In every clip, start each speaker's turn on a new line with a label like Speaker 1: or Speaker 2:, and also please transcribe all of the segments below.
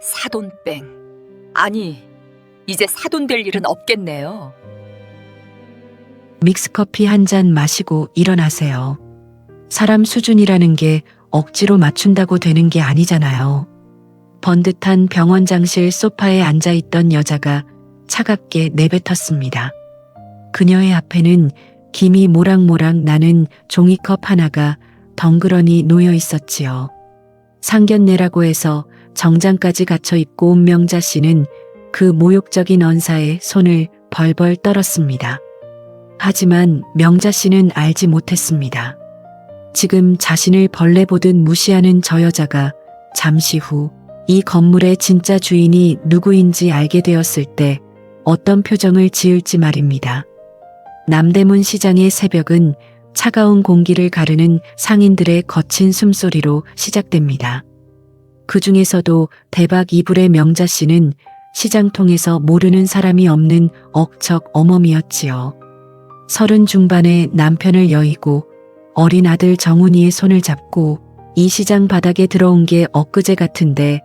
Speaker 1: 사돈뺑. 아니, 이제 사돈 될 일은 없겠네요.
Speaker 2: 믹스커피 한 잔 마시고 일어나세요. 사람 수준이라는 게 억지로 맞춘다고 되는 게 아니잖아요. 번듯한 병원장실 소파에 앉아있던 여자가 차갑게 내뱉었습니다. 그녀의 앞에는 김이 모락모락 나는 종이컵 하나가 덩그러니 놓여 있었지요. 상견례라고 해서 정장까지 갖춰 입고 온 명자 씨는 그 모욕적인 언사에 손을 벌벌 떨었습니다. 하지만 명자 씨는 알지 못했습니다. 지금 자신을 벌레 보듯 무시하는 저 여자가 잠시 후 이 건물의 진짜 주인이 누구인지 알게 되었을 때 어떤 표정을 지을지 말입니다. 남대문 시장의 새벽은 차가운 공기를 가르는 상인들의 거친 숨소리로 시작됩니다. 그 중에서도 대박 이불의 명자 씨는 시장통에서 모르는 사람이 없는 억척 어멈이었지요. 30 중반에 남편을 여의고 어린 아들 정훈이의 손을 잡고 이 시장 바닥에 들어온 게 엊그제 같은데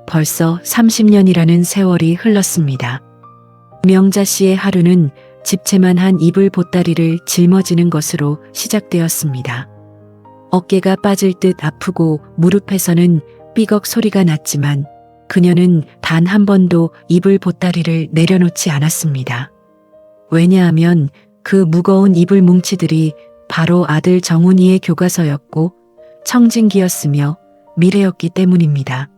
Speaker 2: 벌써 30년이라는 세월이 흘렀습니다. 명자 씨의 하루는 집채만 한 이불 보따리를 짊어지는 것으로 시작되었습니다. 어깨가 빠질 듯 아프고 무릎에서는 삐걱 소리가 났지만 그녀는 단 한 번도 이불 보따리를 내려놓지 않았습니다. 왜냐하면 그 무거운 이불 뭉치들이 바로 아들 정훈이의 교과서였고 청진기였으며 미래였기 때문입니다.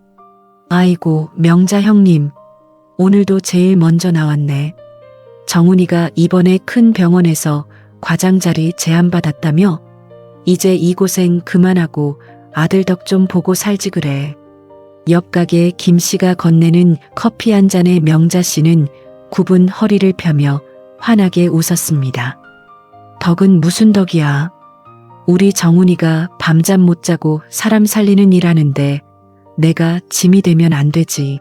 Speaker 2: 아이고, 명자 형님, 오늘도 제일 먼저 나왔네. 정훈이가 이번에 큰 병원에서 과장 자리 제안받았다며? 이제 이 고생 그만하고 아들 덕 좀 보고 살지 그래. 옆 가게 김 씨가 건네는 커피 한 잔에 명자 씨는 굽은 허리를 펴며 환하게 웃었습니다. 덕은 무슨 덕이야? 우리 정훈이가 밤잠 못 자고 사람 살리는 일 하는데 내가 짐이 되면 안 되지.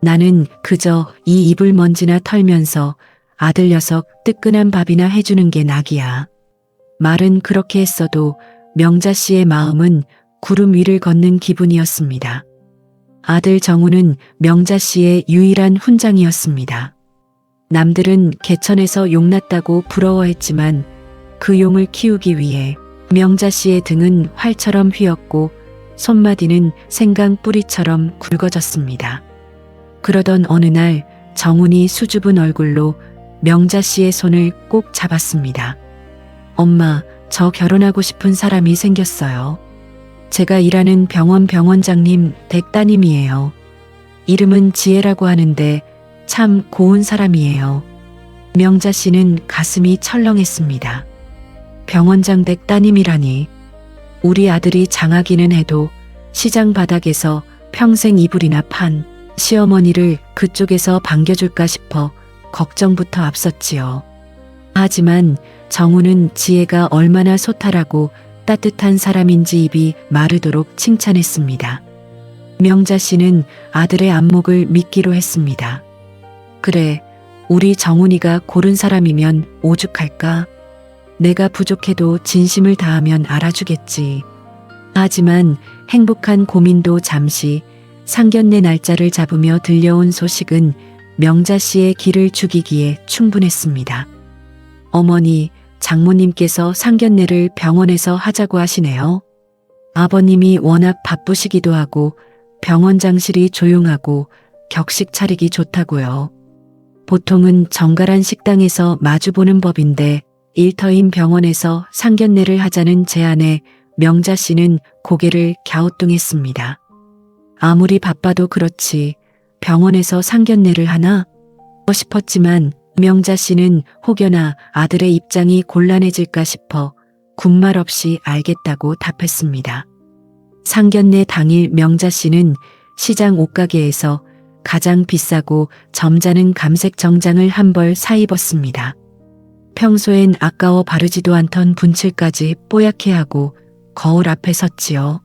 Speaker 2: 나는 그저 이 이불 먼지나 털면서 아들 녀석 뜨끈한 밥이나 해주는 게 낙이야. 말은 그렇게 했어도 명자 씨의 마음은 구름 위를 걷는 기분이었습니다. 아들 정훈은 명자 씨의 유일한 훈장이었습니다. 남들은 개천에서 용 났다고 부러워했지만 그 용을 키우기 위해 명자 씨의 등은 활처럼 휘었고 손마디는 생강 뿌리처럼 굵어졌습니다. 그러던 어느 날 정훈이 수줍은 얼굴로 명자 씨의 손을 꼭 잡았습니다. 엄마, 저 결혼하고 싶은 사람이 생겼어요. 제가 일하는 병원 병원장님 댁 따님이에요. 이름은 지혜라고 하는데 참 고운 사람이에요. 명자 씨는 가슴이 철렁했습니다. 병원장 댁 따님이라니. 우리 아들이 장하기는 해도 시장 바닥에서 평생 이불이나 판 시어머니를 그쪽에서 반겨줄까 싶어 걱정부터 앞섰지요. 하지만 정훈은 지혜가 얼마나 소탈하고 따뜻한 사람인지 입이 마르도록 칭찬했습니다. 명자 씨는 아들의 안목을 믿기로 했습니다. 그래, 우리 정훈이가 고른 사람이면 오죽할까? 내가 부족해도 진심을 다하면 알아주겠지. 하지만 행복한 고민도 잠시 상견례 날짜를 잡으며 들려온 소식은 명자 씨의 기를 죽이기에 충분했습니다. 어머니, 장모님께서 상견례를 병원에서 하자고 하시네요. 아버님이 워낙 바쁘시기도 하고 병원장실이 조용하고 격식 차리기 좋다고요. 보통은 정갈한 식당에서 마주보는 법인데 일터인 병원에서 상견례를 하자는 제안에 명자 씨는 고개를 갸우뚱했습니다. 아무리 바빠도 그렇지 병원에서 상견례를 하나 싶었지만 명자 씨는 혹여나 아들의 입장이 곤란해질까 싶어 군말 없이 알겠다고 답했습니다. 상견례 당일 명자 씨는 시장 옷가게에서 가장 비싸고 점잖은 감색 정장을 한 벌 사입었습니다. 평소엔 아까워 바르지도 않던 분칠까지 뽀얗게 하고 거울 앞에 섰지요.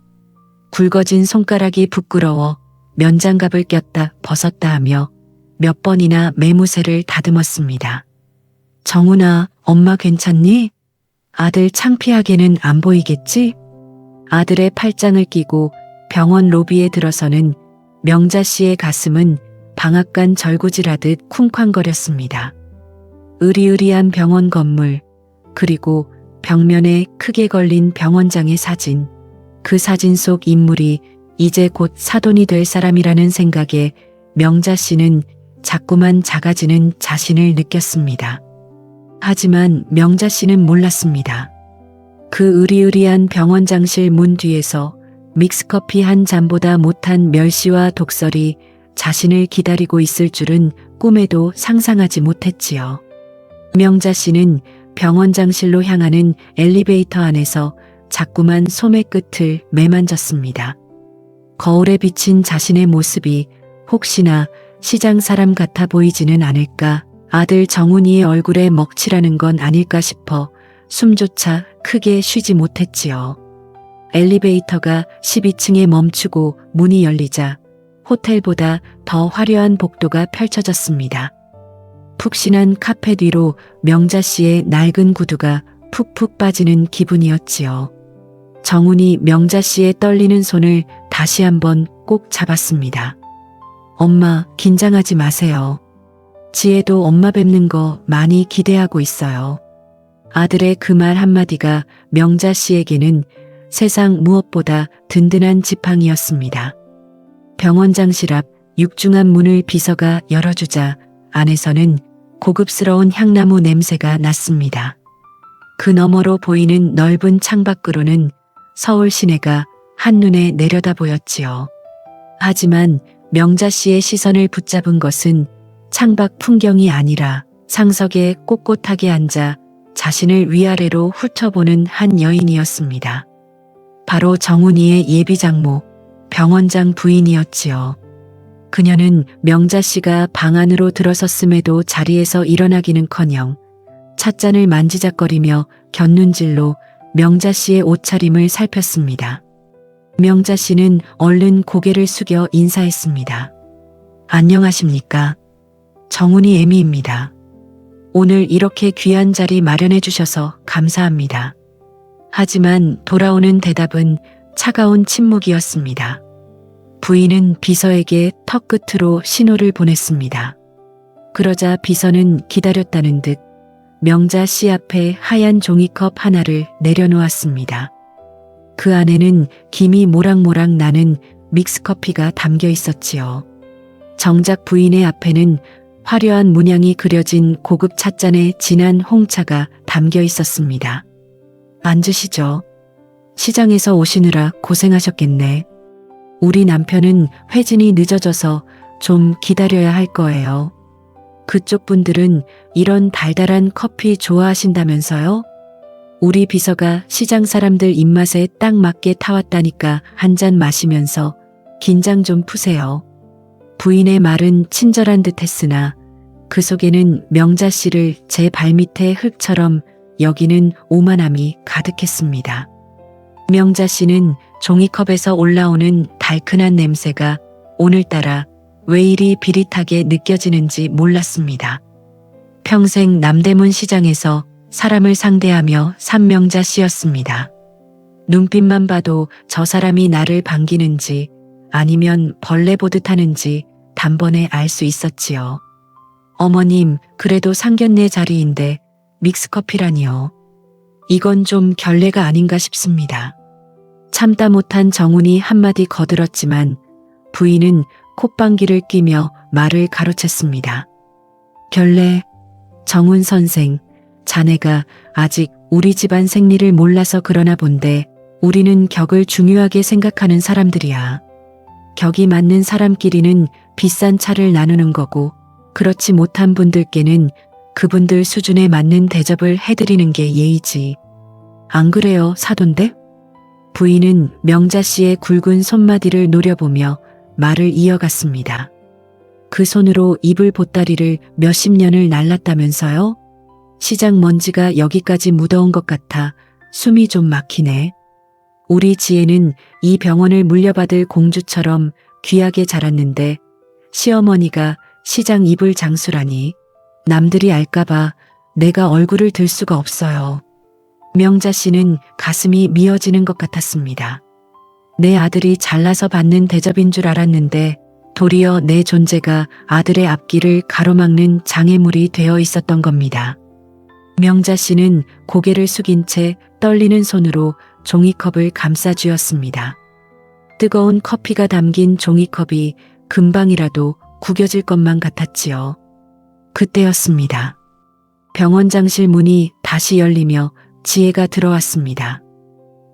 Speaker 2: 굵어진 손가락이 부끄러워 면장갑을 꼈다 벗었다 하며 몇 번이나 매무새를 다듬었습니다. 정훈아, 엄마 괜찮니? 아들 창피하게는 안 보이겠지? 아들의 팔짱을 끼고 병원 로비에 들어서는 명자 씨의 가슴은 방앗간 절구질하듯 쿵쾅거렸습니다. 으리으리한 병원 건물, 그리고 벽면에 크게 걸린 병원장의 사진. 그 사진 속 인물이 이제 곧 사돈이 될 사람이라는 생각에 명자 씨는 자꾸만 작아지는 자신을 느꼈습니다. 하지만 명자 씨는 몰랐습니다. 그 으리으리한 병원장실 문 뒤에서 믹스커피 한 잔보다 못한 멸시와 독설이 자신을 기다리고 있을 줄은 꿈에도 상상하지 못했지요. 명자 씨는 병원장실로 향하는 엘리베이터 안에서 자꾸만 소매 끝을 매만졌습니다. 거울에 비친 자신의 모습이 혹시나 시장 사람 같아 보이지는 않을까, 아들 정훈이의 얼굴에 먹칠하는 건 아닐까 싶어 숨조차 크게 쉬지 못했지요. 엘리베이터가 12층에 멈추고 문이 열리자 호텔보다 더 화려한 복도가 펼쳐졌습니다. 푹신한 카펫 위로 명자 씨의 낡은 구두가 푹푹 빠지는 기분이었지요. 정훈이 명자 씨의 떨리는 손을 다시 한번 꼭 잡았습니다. 엄마, 긴장하지 마세요. 지혜도 엄마 뵙는 거 많이 기대하고 있어요. 아들의 그 말 한마디가 명자 씨에게는 세상 무엇보다 든든한 지팡이였습니다. 병원장실 앞 육중한 문을 비서가 열어주자 안에서는 고급스러운 향나무 냄새가 났습니다. 그 너머로 보이는 넓은 창밖으로는 서울 시내가 한눈에 내려다 보였지요. 하지만 명자 씨의 시선을 붙잡은 것은 창밖 풍경이 아니라 상석에 꼿꼿하게 앉아 자신을 위아래로 훑어보는 한 여인이었습니다. 바로 정훈이의 예비장모, 병원장 부인이었지요. 그녀는 명자 씨가 방 안으로 들어섰음에도 자리에서 일어나기는커녕 찻잔을 만지작거리며 곁눈질로 명자 씨의 옷차림을 살폈습니다. 명자 씨는 얼른 고개를 숙여 인사했습니다. 안녕하십니까? 정훈이 애미입니다. 오늘 이렇게 귀한 자리 마련해 주셔서 감사합니다. 하지만 돌아오는 대답은 차가운 침묵이었습니다. 부인은 비서에게 턱끝으로 신호를 보냈습니다. 그러자 비서는 기다렸다는 듯 명자 씨 앞에 하얀 종이컵 하나를 내려놓았습니다. 그 안에는 김이 모락모락 나는 믹스커피가 담겨 있었지요. 정작 부인의 앞에는 화려한 문양이 그려진 고급 찻잔에 진한 홍차가 담겨 있었습니다. 앉으시죠. 시장에서 오시느라 고생하셨겠네. 우리 남편은 회진이 늦어져서 좀 기다려야 할 거예요. 그쪽 분들은 이런 달달한 커피 좋아하신다면서요? 우리 비서가 시장 사람들 입맛에 딱 맞게 타왔다니까 한 잔 마시면서 긴장 좀 푸세요. 부인의 말은 친절한 듯 했으나 그 속에는 명자 씨를 제 발밑에 흙처럼 여기는 오만함이 가득했습니다. 명자 씨는 종이컵에서 올라오는 달큰한 냄새가 오늘따라 왜 이리 비릿하게 느껴지는지 몰랐습니다. 평생 남대문 시장에서 사람을 상대하며 산 명자 씨였습니다. 눈빛만 봐도 저 사람이 나를 반기는지 아니면 벌레 보듯 하는지 단번에 알 수 있었지요. 어머님, 그래도 상견례 자리인데 믹스커피라니요. 이건 좀 결례가 아닌가 싶습니다. 참다 못한 정훈이 한마디 거들었지만 부인은 콧방귀를 뀌며 말을 가로챘습니다. 결례, 정훈 선생, 자네가 아직 우리 집안 생리를 몰라서 그러나 본데 우리는 격을 중요하게 생각하는 사람들이야. 격이 맞는 사람끼리는 비싼 차를 나누는 거고 그렇지 못한 분들께는 그분들 수준에 맞는 대접을 해드리는 게 예의지. 안 그래요, 사돈댁? 부인은 명자 씨의 굵은 손마디를 노려보며 말을 이어갔습니다. 그 손으로 이불 보따리를 몇십 년을 날랐다면서요? 시장 먼지가 여기까지 묻어온 것 같아 숨이 좀 막히네. 우리 지혜는 이 병원을 물려받을 공주처럼 귀하게 자랐는데 시어머니가 시장 이불 장수라니 남들이 알까봐 내가 얼굴을 들 수가 없어요. 명자 씨는 가슴이 미어지는 것 같았습니다. 내 아들이 잘나서 받는 대접인 줄 알았는데 도리어 내 존재가 아들의 앞길을 가로막는 장애물이 되어 있었던 겁니다. 명자 씨는 고개를 숙인 채 떨리는 손으로 종이컵을 감싸쥐었습니다. 뜨거운 커피가 담긴 종이컵이 금방이라도 구겨질 것만 같았지요. 그때였습니다. 병원장실 문이 다시 열리며 지혜가 들어왔습니다.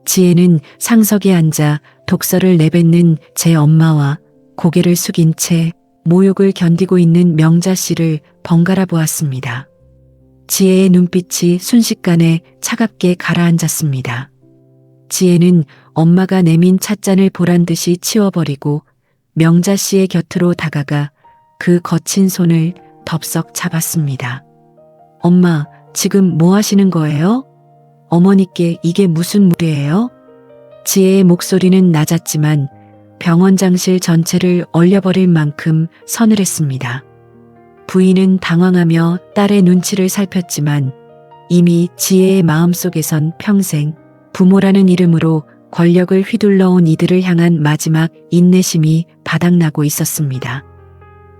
Speaker 2: 지혜는 상석에 앉아 독서를 내뱉는 제 엄마와 고개를 숙인 채 모욕을 견디고 있는 명자 씨를 번갈아 보았습니다. 지혜의 눈빛이 순식간에 차갑게 가라앉았습니다. 지혜는 엄마가 내민 찻잔을 보란 듯이 치워버리고 명자 씨의 곁으로 다가가 그 거친 손을 덥석 잡았습니다. 엄마, 지금 뭐 하시는 거예요? 어머니께 이게 무슨 무례예요? 지혜의 목소리는 낮았지만 병원장실 전체를 얼려버릴 만큼 서늘했습니다. 부인은 당황하며 딸의 눈치를 살폈지만 이미 지혜의 마음속에선 평생 부모라는 이름으로 권력을 휘둘러온 이들을 향한 마지막 인내심이 바닥나고 있었습니다.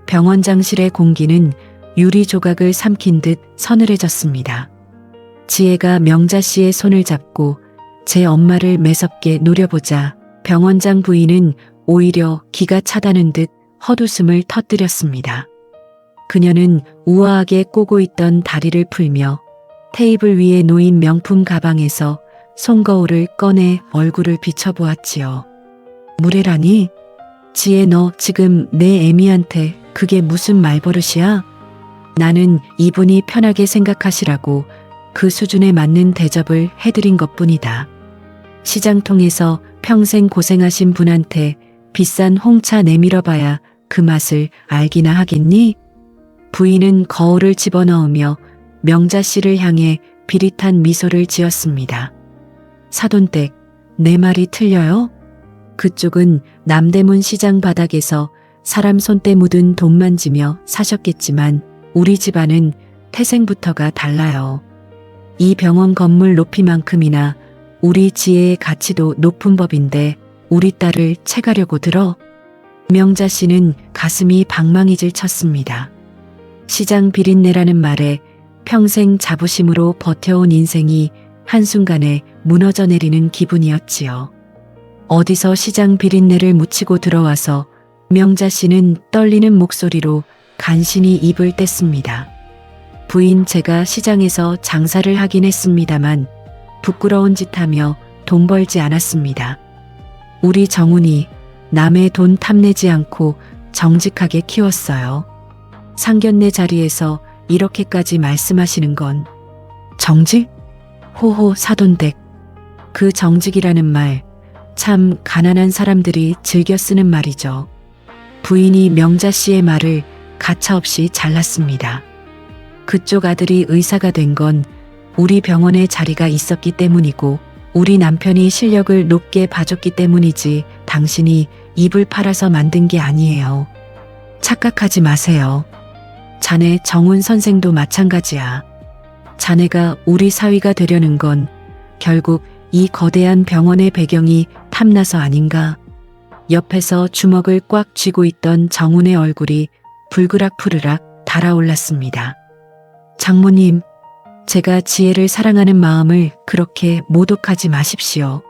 Speaker 2: 병원장실의 공기는 유리 조각을 삼킨 듯 서늘해졌습니다. 지혜가 명자 씨의 손을 잡고 제 엄마를 매섭게 노려보자 병원장 부인은 오히려 기가 차다는 듯 헛웃음을 터뜨렸습니다. 그녀는 우아하게 꼬고 있던 다리를 풀며 테이블 위에 놓인 명품 가방에서 손거울을 꺼내 얼굴을 비춰보았지요. 무례라니? 지혜, 너 지금 내 애미한테 그게 무슨 말버릇이야? 나는 이분이 편하게 생각하시라고 그 수준에 맞는 대접을 해드린 것뿐이다. 시장통에서 평생 고생하신 분한테 비싼 홍차 내밀어봐야 그 맛을 알기나 하겠니? 부인은 거울을 집어넣으며 명자 씨를 향해 비릿한 미소를 지었습니다. 사돈댁, 내 말이 틀려요? 그쪽은 남대문 시장 바닥에서 사람 손때 묻은 돈 만지며 사셨겠지만 우리 집안은 태생부터가 달라요. 이 병원 건물 높이만큼이나 우리 지혜의 가치도 높은 법인데 우리 딸을 채가려고 들어? 명자 씨는 가슴이 방망이질 쳤습니다. 시장 비린내라는 말에 평생 자부심으로 버텨온 인생이 한순간에 무너져 내리는 기분이었지요. 어디서 시장 비린내를 묻히고 들어와서 명자 씨는 떨리는 목소리로 간신히 입을 뗐습니다. 부인, 제가 시장에서 장사를 하긴 했습니다만 부끄러운 짓 하며 돈 벌지 않았습니다. 우리 정훈이 남의 돈 탐내지 않고 정직하게 키웠어요. 상견례 자리에서 이렇게까지 말씀하시는 건 정직? 호호, 사돈댁. 그 정직이라는 말, 참 가난한 사람들이 즐겨 쓰는 말이죠. 부인이 명자 씨의 말을 가차없이 잘랐습니다. 그쪽 아들이 의사가 된 건 우리 병원에 자리가 있었기 때문이고 우리 남편이 실력을 높게 봐줬기 때문이지 당신이 입을 팔아서 만든 게 아니에요. 착각하지 마세요. 자네 정훈 선생도 마찬가지야. 자네가 우리 사위가 되려는 건 결국 이 거대한 병원의 배경이 탐나서 아닌가? 옆에서 주먹을 꽉 쥐고 있던 정훈의 얼굴이 불그락푸르락 달아올랐습니다. 장모님, 제가 지혜를 사랑하는 마음을 그렇게 모독하지 마십시오.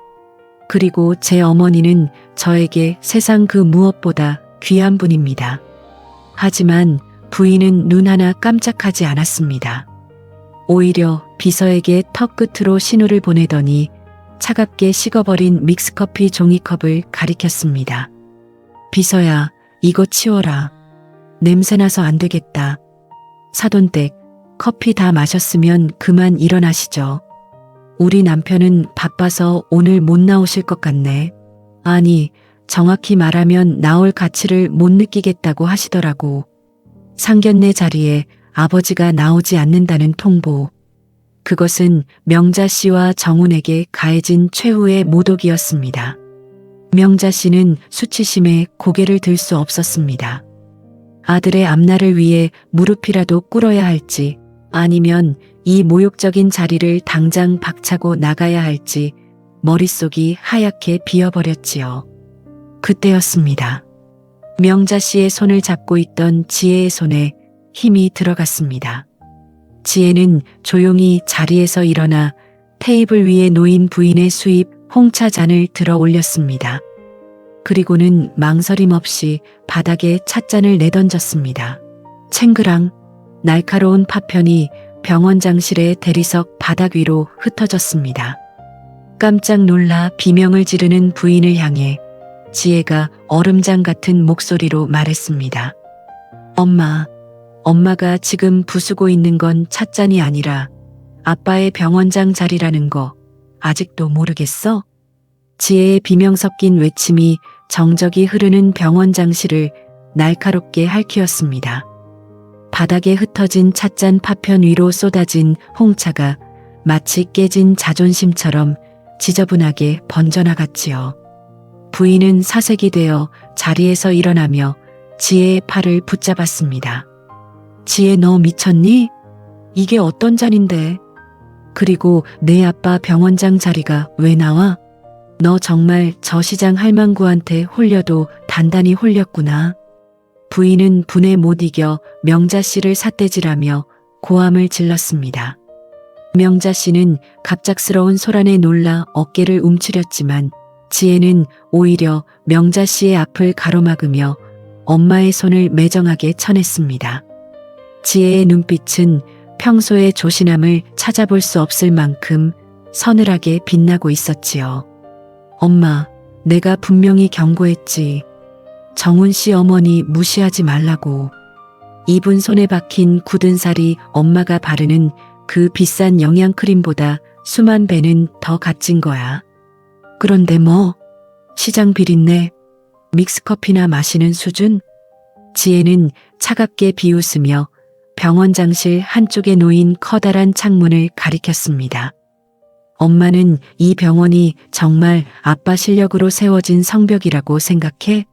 Speaker 2: 그리고 제 어머니는 저에게 세상 그 무엇보다 귀한 분입니다. 하지만 부인은 눈 하나 깜짝하지 않았습니다. 오히려 비서에게 턱 끝으로 신호를 보내더니 차갑게 식어버린 믹스커피 종이컵을 가리켰습니다. 비서야, 이거 치워라. 냄새나서 안 되겠다. 사돈댁, 커피 다 마셨으면 그만 일어나시죠. 우리 남편은 바빠서 오늘 못 나오실 것 같네. 아니, 정확히 말하면 나올 가치를 못 느끼겠다고 하시더라고. 상견례 자리에 아버지가 나오지 않는다는 통보. 그것은 명자 씨와 정훈에게 가해진 최후의 모독이었습니다. 명자 씨는 수치심에 고개를 들 수 없었습니다. 아들의 앞날을 위해 무릎이라도 꿇어야 할지 아니면 이 모욕적인 자리를 당장 박차고 나가야 할지 머릿속이 하얗게 비어버렸지요. 그때였습니다. 명자 씨의 손을 잡고 있던 지혜의 손에 힘이 들어갔습니다. 지혜는 조용히 자리에서 일어나 테이블 위에 놓인 부인의 수입 홍차 잔을 들어 올렸습니다. 그리고는 망설임 없이 바닥에 찻잔을 내던졌습니다. 챙그랑 날카로운 파편이 병원장실의 대리석 바닥 위로 흩어졌습니다. 깜짝 놀라 비명을 지르는 부인을 향해 지혜가 얼음장 같은 목소리로 말했습니다. 엄마가 지금 부수고 있는 건 찻잔이 아니라 아빠의 병원장 자리라는 거 아직도 모르겠어? 지혜의 비명 섞인 외침이 정적이 흐르는 병원장실을 날카롭게 핥히었습니다. 바닥에 흩어진 찻잔 파편 위로 쏟아진 홍차가 마치 깨진 자존심처럼 지저분하게 번져나갔지요. 부인은 사색이 되어 자리에서 일어나며 지혜의 팔을 붙잡았습니다. 지혜, 너 미쳤니? 이게 어떤 잔인데? 그리고 내 아빠 병원장 자리가 왜 나와? 너 정말 저 시장 할망구한테 홀려도 단단히 홀렸구나. 부인은 분에 못 이겨 명자 씨를 삿대질하며 고함을 질렀습니다. 명자 씨는 갑작스러운 소란에 놀라 어깨를 움츠렸지만 지혜는 오히려 명자 씨의 앞을 가로막으며 엄마의 손을 매정하게 쳐냈습니다. 지혜의 눈빛은 평소의 조신함을 찾아볼 수 없을 만큼 서늘하게 빛나고 있었지요. 엄마, 내가 분명히 경고했지. 정훈 씨 어머니 무시하지 말라고. 입은 손에 박힌 굳은 살이 엄마가 바르는 그 비싼 영양크림보다 수만 배는 더 값진 거야. 그런데 뭐, 시장 비린내, 믹스커피나 마시는 수준? 지혜는 차갑게 비웃으며 병원장실 한쪽에 놓인 커다란 창문을 가리켰습니다. 엄마는 이 병원이 정말 아빠 실력으로 세워진 성벽이라고 생각해?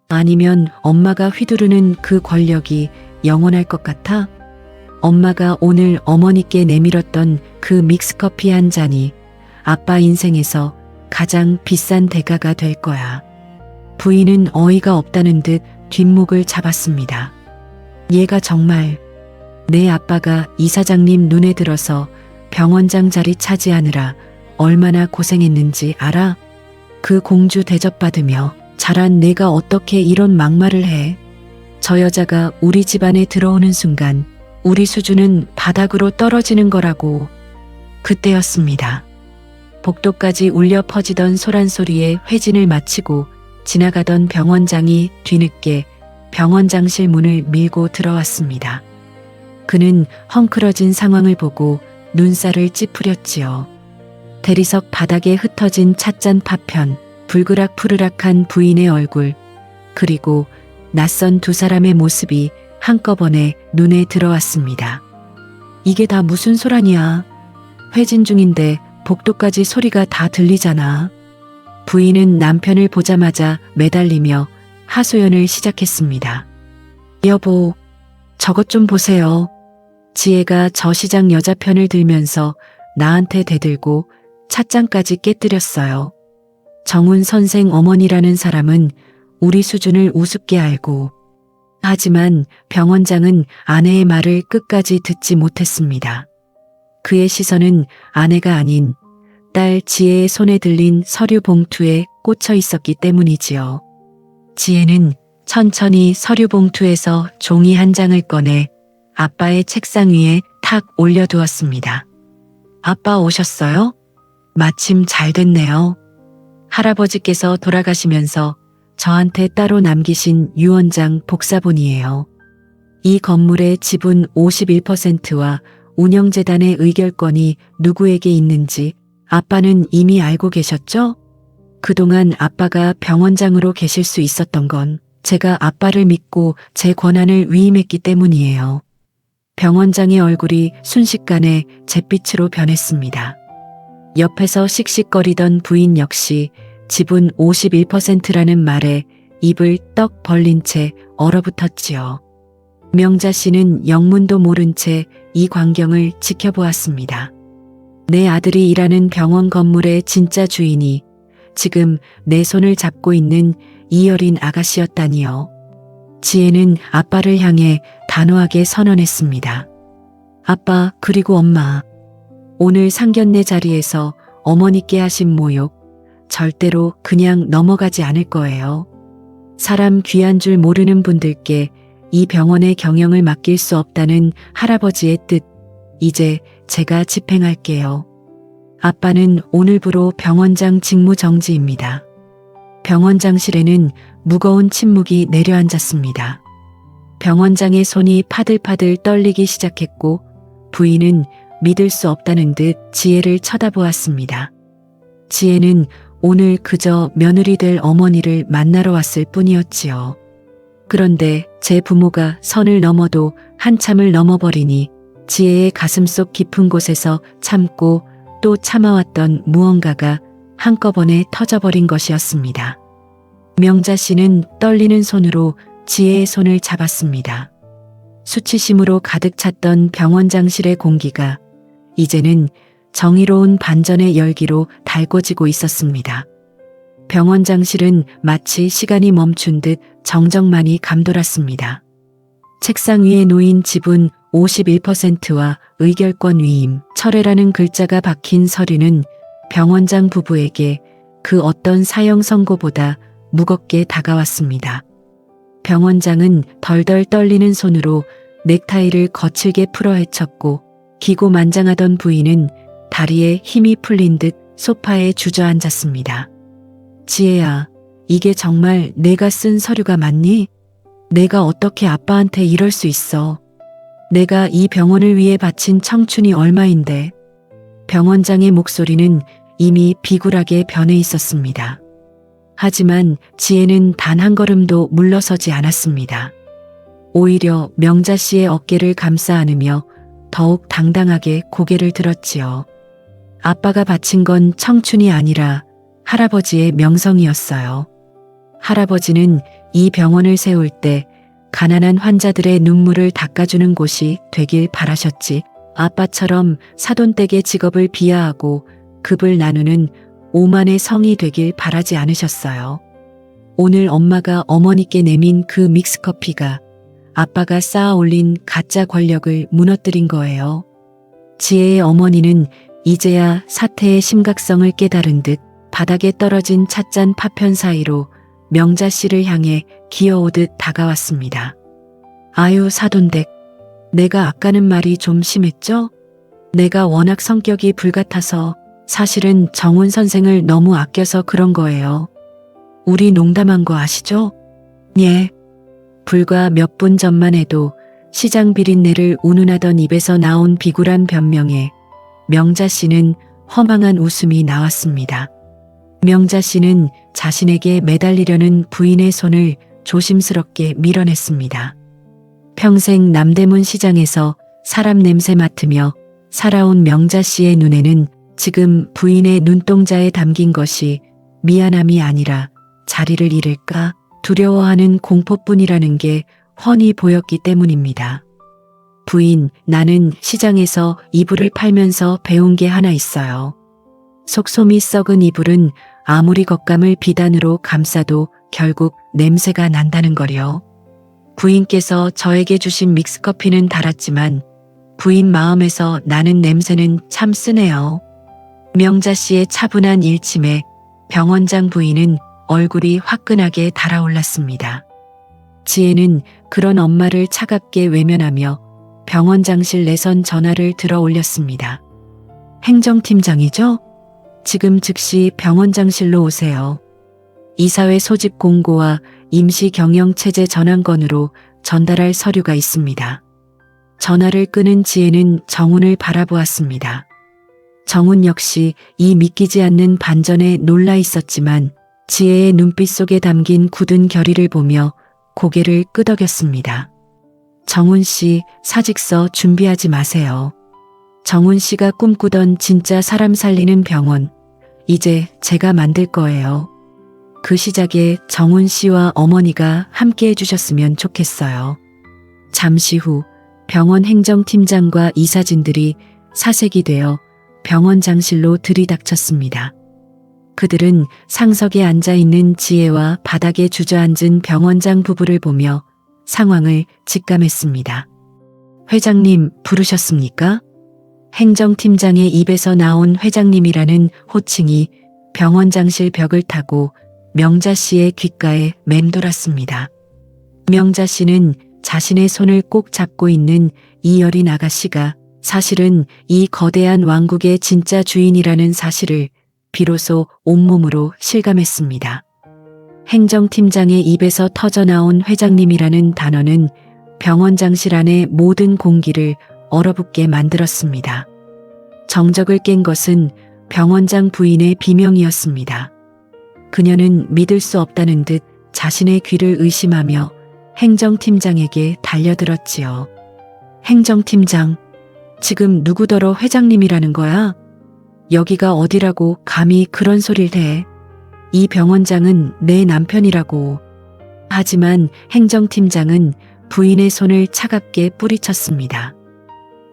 Speaker 2: 아니면 엄마가 휘두르는 그 권력이 영원할 것 같아? 엄마가 오늘 어머니께 내밀었던 그 믹스커피 한 잔이 아빠 인생에서 가장 비싼 대가가 될 거야. 부인은 어이가 없다는 듯 뒷목을 잡았습니다. 얘가 정말 내 아빠가 이사장님 눈에 들어서 병원장 자리 차지하느라 얼마나 고생했는지 알아? 그 공주 대접받으며 자란 내가 어떻게 이런 막말을 해? 저 여자가 우리 집안에 들어오는 순간 우리 수준은 바닥으로 떨어지는 거라고. 그때였습니다. 복도까지 울려 퍼지던 소란소리에 회진을 마치고 지나가던 병원장이 뒤늦게 병원장실 문을 밀고 들어왔습니다. 그는 헝클어진 상황을 보고 눈살을 찌푸렸지요. 대리석 바닥에 흩어진 찻잔 파편, 불그락푸르락한 부인의 얼굴, 그리고 낯선 두 사람의 모습이 한꺼번에 눈에 들어왔습니다. 이게 다 무슨 소란이야? 회진 중인데 복도까지 소리가 다 들리잖아. 부인은 남편을 보자마자 매달리며 하소연을 시작했습니다. 여보, 저것 좀 보세요. 지혜가 저 시장 여자 편을 들면서 나한테 대들고 찻잔까지 깨뜨렸어요. 정훈 선생 어머니라는 사람은 우리 수준을 우습게 알고, 하지만 병원장은 아내의 말을 끝까지 듣지 못했습니다. 그의 시선은 아내가 아닌 딸 지혜의 손에 들린 서류 봉투에 꽂혀 있었기 때문이지요. 지혜는 천천히 서류 봉투에서 종이 한 장을 꺼내 아빠의 책상 위에 탁 올려두었습니다. 아빠 오셨어요? 마침 잘 됐네요. 할아버지께서 돌아가시면서 저한테 따로 남기신 유언장 복사본이에요. 이 건물의 지분 51%와 운영재단의 의결권이 누구에게 있는지 아빠는 이미 알고 계셨죠? 그동안 아빠가 병원장으로 계실 수 있었던 건 제가 아빠를 믿고 제 권한을 위임했기 때문이에요. 병원장의 얼굴이 순식간에 잿빛으로 변했습니다. 옆에서 씩씩거리던 부인 역시 지분 51%라는 말에 입을 떡 벌린 채 얼어붙었지요. 명자 씨는 영문도 모른 채 이 광경을 지켜보았습니다. 내 아들이 일하는 병원 건물의 진짜 주인이 지금 내 손을 잡고 있는 이 어린 아가씨였다니요. 지혜는 아빠를 향해 단호하게 선언했습니다. 아빠, 그리고 엄마. 오늘 상견례 자리에서 어머니께 하신 모욕, 절대로 그냥 넘어가지 않을 거예요. 사람 귀한 줄 모르는 분들께 이 병원의 경영을 맡길 수 없다는 할아버지의 뜻, 이제 제가 집행할게요. 아빠는 오늘부로 병원장 직무 정지입니다. 병원장실에는 무거운 침묵이 내려앉았습니다. 병원장의 손이 파들파들 떨리기 시작했고 부인은 믿을 수 없다는 듯 지혜를 쳐다보았습니다. 지혜는 오늘 그저 며느리 될 어머니를 만나러 왔을 뿐이었지요. 그런데 제 부모가 선을 넘어도 한참을 넘어버리니 지혜의 가슴속 깊은 곳에서 참고 또 참아왔던 무언가가 한꺼번에 터져버린 것이었습니다. 명자 씨는 떨리는 손으로 지혜의 손을 잡았습니다. 수치심으로 가득 찼던 병원장실의 공기가 이제는 정의로운 반전의 열기로 달궈지고 있었습니다. 병원장실은 마치 시간이 멈춘 듯 정적만이 감돌았습니다. 책상 위에 놓인 지분 51%와 의결권 위임, 철회라는 글자가 박힌 서류는 병원장 부부에게 그 어떤 사형 선고보다 무겁게 다가왔습니다. 병원장은 덜덜 떨리는 손으로 넥타이를 거칠게 풀어 헤쳤고 기고만장하던 부인은 다리에 힘이 풀린 듯 소파에 주저앉았습니다. 지혜야, 이게 정말 내가 쓴 서류가 맞니? 내가 어떻게 아빠한테 이럴 수 있어? 내가 이 병원을 위해 바친 청춘이 얼마인데? 병원장의 목소리는 이미 비굴하게 변해 있었습니다. 하지만 지혜는 단 한 걸음도 물러서지 않았습니다. 오히려 명자 씨의 어깨를 감싸 안으며 더욱 당당하게 고개를 들었지요. 아빠가 바친 건 청춘이 아니라 할아버지의 명성이었어요. 할아버지는 이 병원을 세울 때 가난한 환자들의 눈물을 닦아주는 곳이 되길 바라셨지, 아빠처럼 사돈댁의 직업을 비하하고 급을 나누는 오만의 성이 되길 바라지 않으셨어요. 오늘 엄마가 어머니께 내민 그 믹스커피가 아빠가 쌓아 올린 가짜 권력을 무너뜨린 거예요. 지혜의 어머니는 이제야 사태의 심각성을 깨달은 듯 바닥에 떨어진 찻잔 파편 사이로 명자 씨를 향해 기어오듯 다가왔습니다. 아유, 사돈댁. 내가 아까는 말이 좀 심했죠? 내가 워낙 성격이 불같아서 사실은 정훈 선생을 너무 아껴서 그런 거예요. 우리 농담한 거 아시죠? 예. 불과 몇 분 전만 해도 시장 비린내를 운운하던 입에서 나온 비굴한 변명에 명자 씨는 허망한 웃음이 나왔습니다. 명자 씨는 자신에게 매달리려는 부인의 손을 조심스럽게 밀어냈습니다. 평생 남대문 시장에서 사람 냄새 맡으며 살아온 명자 씨의 눈에는 지금 부인의 눈동자에 담긴 것이 미안함이 아니라 자리를 잃을까 두려워하는 공포뿐이라는 게 훤히 보였기 때문입니다. 부인, 나는 시장에서 이불을 팔면서 배운 게 하나 있어요. 속솜이 썩은 이불은 아무리 겉감을 비단으로 감싸도 결국 냄새가 난다는 거요. 부인께서 저에게 주신 믹스커피는 달았지만 부인 마음에서 나는 냄새는 참 쓰네요. 명자 씨의 차분한 일침에 병원장 부인은 얼굴이 화끈하게 달아올랐습니다. 지혜는 그런 엄마를 차갑게 외면하며 병원장실 내선 전화를 들어 올렸습니다. 행정팀장이죠? 지금 즉시 병원장실로 오세요. 이사회 소집 공고와 임시 경영체제 전환건으로 전달할 서류가 있습니다. 전화를 끊은 지혜는 정훈을 바라보았습니다. 정훈 역시 이 믿기지 않는 반전에 놀라 있었지만 지혜의 눈빛 속에 담긴 굳은 결의를 보며 고개를 끄덕였습니다. 정훈 씨, 사직서 준비하지 마세요. 정훈 씨가 꿈꾸던 진짜 사람 살리는 병원, 이제 제가 만들 거예요. 그 시작에 정훈 씨와 어머니가 함께 해주셨으면 좋겠어요. 잠시 후 병원 행정팀장과 이사진들이 사색이 되어 병원장실로 들이닥쳤습니다. 그들은 상석에 앉아있는 지혜와 바닥에 주저앉은 병원장 부부를 보며 상황을 직감했습니다. 회장님 부르셨습니까? 행정팀장의 입에서 나온 회장님이라는 호칭이 병원장실 벽을 타고 명자 씨의 귓가에 맴돌았습니다. 명자 씨는 자신의 손을 꼭 잡고 있는 이 여린 아가씨가 사실은 이 거대한 왕국의 진짜 주인이라는 사실을 비로소 온몸으로 실감했습니다. 행정팀장의 입에서 터져나온 회장님이라는 단어는 병원장실 안의 모든 공기를 얼어붙게 만들었습니다. 정적을 깬 것은 병원장 부인의 비명이었습니다. 그녀는 믿을 수 없다는 듯 자신의 귀를 의심하며 행정팀장에게 달려들었지요. 행정팀장, 지금 누구더러 회장님이라는 거야? 여기가 어디라고 감히 그런 소리를 해? 이 병원장은 내 남편이라고. 하지만 행정팀장은 부인의 손을 차갑게 뿌리쳤습니다.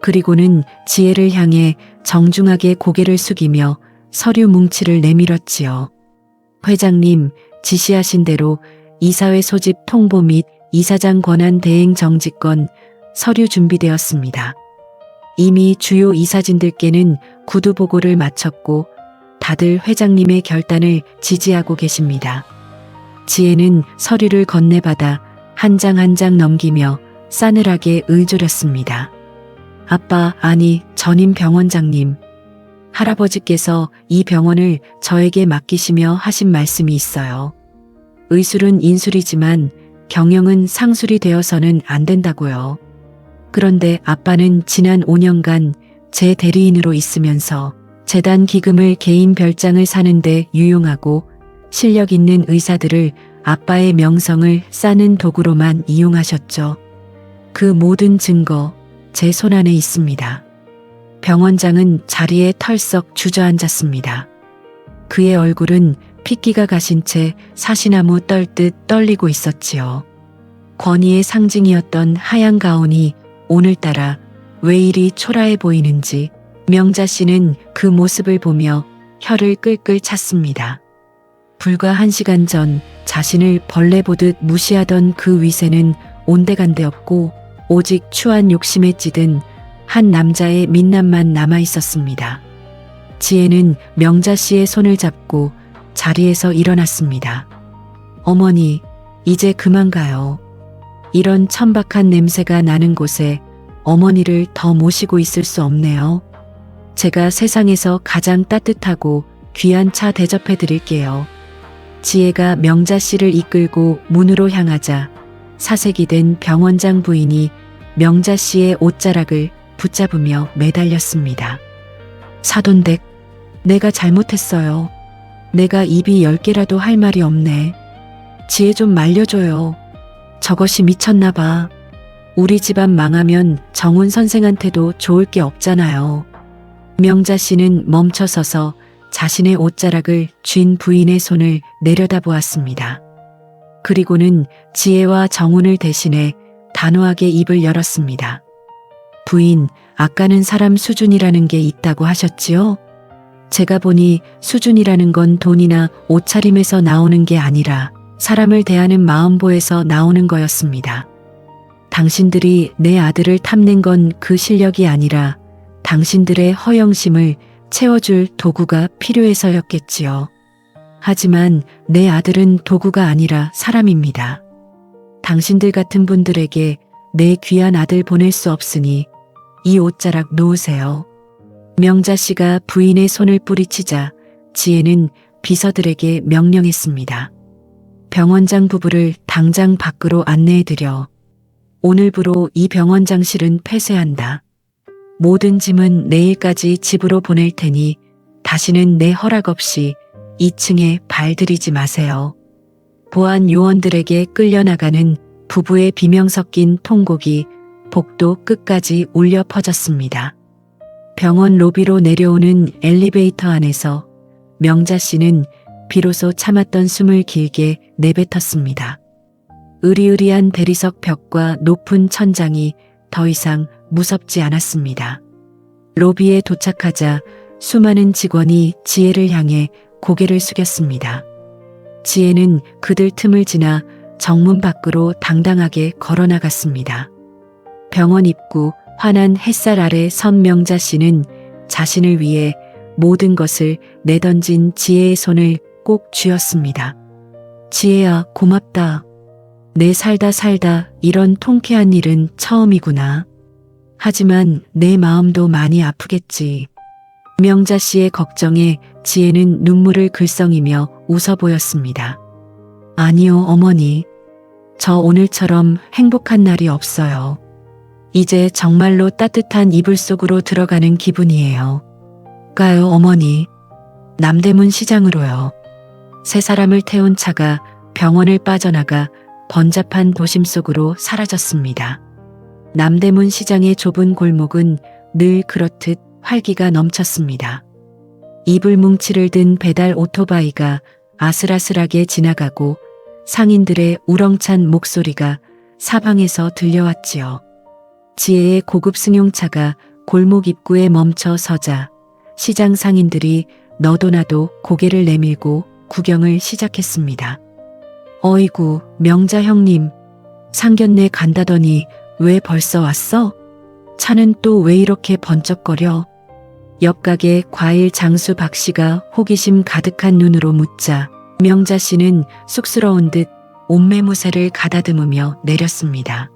Speaker 2: 그리고는 지혜를 향해 정중하게 고개를 숙이며 서류 뭉치를 내밀었지요. 회장님, 지시하신 대로 이사회 소집 통보 및 이사장 권한 대행 정지권 서류 준비되었습니다. 이미 주요 이사진들께는 구두 보고를 마쳤고 다들 회장님의 결단을 지지하고 계십니다. 지혜는 서류를 건네받아 한 장 한 장 넘기며 싸늘하게 의조렸습니다. 아빠, 아니, 전임 병원장님. 할아버지께서 이 병원을 저에게 맡기시며 하신 말씀이 있어요. 의술은 인술이지만 경영은 상술이 되어서는 안 된다고요. 그런데 아빠는 지난 5년간 제 대리인으로 있으면서 재단 기금을 개인 별장을 사는데 유용하고 실력 있는 의사들을 아빠의 명성을 쌓는 도구로만 이용하셨죠. 그 모든 증거 제 손안에 있습니다. 병원장은 자리에 털썩 주저앉았습니다. 그의 얼굴은 핏기가 가신 채 사시나무 떨듯 떨리고 있었지요. 권위의 상징이었던 하얀 가운이 오늘따라 왜 이리 초라해 보이는지 명자 씨는 그 모습을 보며 혀를 끌끌 찼습니다. 불과 1시간 전 자신을 벌레 보듯 무시하던 그 위세는 온데간데 없고 오직 추한 욕심에 찌든 한 남자의 민낯만 남아 있었습니다. 지혜는 명자 씨의 손을 잡고 자리에서 일어났습니다. 어머니, 이제 그만 가요. 이런 천박한 냄새가 나는 곳에 어머니를 더 모시고 있을 수 없네요. 제가 세상에서 가장 따뜻하고 귀한 차 대접해 드릴게요. 지혜가 명자 씨를 이끌고 문으로 향하자 사색이 된 병원장 부인이 명자 씨의 옷자락을 붙잡으며 매달렸습니다. 사돈댁, 내가 잘못했어요. 내가 입이 10개라도 할 말이 없네. 지혜 좀 말려줘요. 저것이 미쳤나 봐. 우리 집안 망하면 정훈 선생한테도 좋을 게 없잖아요. 명자 씨는 멈춰서서 자신의 옷자락을 쥔 부인의 손을 내려다보았습니다. 그리고는 지혜와 정훈을 대신해 단호하게 입을 열었습니다. 부인, 아까는 사람 수준이라는 게 있다고 하셨지요? 제가 보니 수준이라는 건 돈이나 옷차림에서 나오는 게 아니라 사람을 대하는 마음보에서 나오는 거였습니다. 당신들이 내 아들을 탐낸 건 그 실력이 아니라 당신들의 허영심을 채워줄 도구가 필요해서였겠지요. 하지만 내 아들은 도구가 아니라 사람입니다. 당신들 같은 분들에게 내 귀한 아들 보낼 수 없으니 이 옷자락 놓으세요. 명자 씨가 부인의 손을 뿌리치자 지혜는 비서들에게 명령했습니다. 병원장 부부를 당장 밖으로 안내해드려. 오늘부로 이 병원장실은 폐쇄한다. 모든 짐은 내일까지 집으로 보낼 테니 다시는 내 허락 없이 2층에 발들이지 마세요. 보안 요원들에게 끌려나가는 부부의 비명 섞인 통곡이 복도 끝까지 울려 퍼졌습니다. 병원 로비로 내려오는 엘리베이터 안에서 명자 씨는 비로소 참았던 숨을 길게 내뱉었습니다. 으리으리한 대리석 벽과 높은 천장이 더 이상 무섭지 않았습니다. 로비에 도착하자 수많은 직원이 지혜를 향해 고개를 숙였습니다. 지혜는 그들 틈을 지나 정문 밖으로 당당하게 걸어나갔습니다. 병원 입구 환한 햇살 아래 선 명자 씨는 자신을 위해 모든 것을 내던진 지혜의 손을 꼭 쥐었습니다. 지혜야, 고맙다. 내 살다 이런 통쾌한 일은 처음이구나. 하지만 내 마음도 많이 아프겠지. 명자 씨의 걱정에 지혜는 눈물을 글썽이며 웃어 보였습니다. 아니요, 어머니. 저 오늘처럼 행복한 날이 없어요. 이제 정말로 따뜻한 이불 속으로 들어가는 기분이에요. 가요, 어머니. 남대문 시장으로요. 세 사람을 태운 차가 병원을 빠져나가 번잡한 도심 속으로 사라졌습니다. 남대문 시장의 좁은 골목은 늘 그렇듯 활기가 넘쳤습니다. 이불 뭉치를 든 배달 오토바이가 아슬아슬하게 지나가고 상인들의 우렁찬 목소리가 사방에서 들려왔지요. 지혜의 고급 승용차가 골목 입구에 멈춰 서자 시장 상인들이 너도나도 고개를 내밀고 구경을 시작했습니다. 어이구, 명자 형님, 상견례 간다더니 왜 벌써 왔어? 차는 또 왜 이렇게 번쩍거려? 옆 가게 과일 장수 박 씨가 호기심 가득한 눈으로 묻자 명자 씨는 쑥스러운 듯 옷매무새를 가다듬으며 내렸습니다.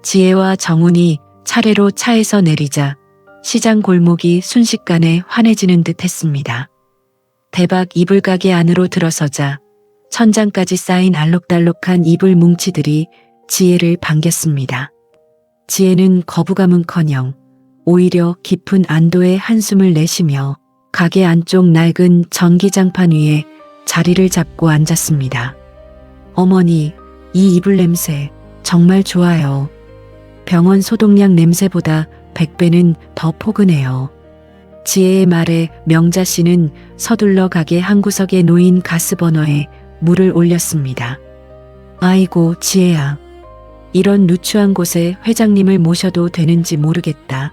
Speaker 2: 지혜와 정훈이 차례로 차에서 내리자 시장 골목이 순식간에 환해지는 듯 했습니다. 대박 이불 가게 안으로 들어서자 천장까지 쌓인 알록달록한 이불 뭉치들이 지혜를 반겼습니다. 지혜는 거부감은커녕 오히려 깊은 안도의 한숨을 내쉬며 가게 안쪽 낡은 전기장판 위에 자리를 잡고 앉았습니다. 어머니, 이 이불 냄새 정말 좋아요. 병원 소독약 냄새보다 100배는 더 포근해요. 지혜의 말에 명자 씨는 서둘러 가게 한 구석에 놓인 가스버너에 물을 올렸습니다. 아이고, 지혜야. 이런 누추한 곳에 회장님을 모셔도 되는지 모르겠다.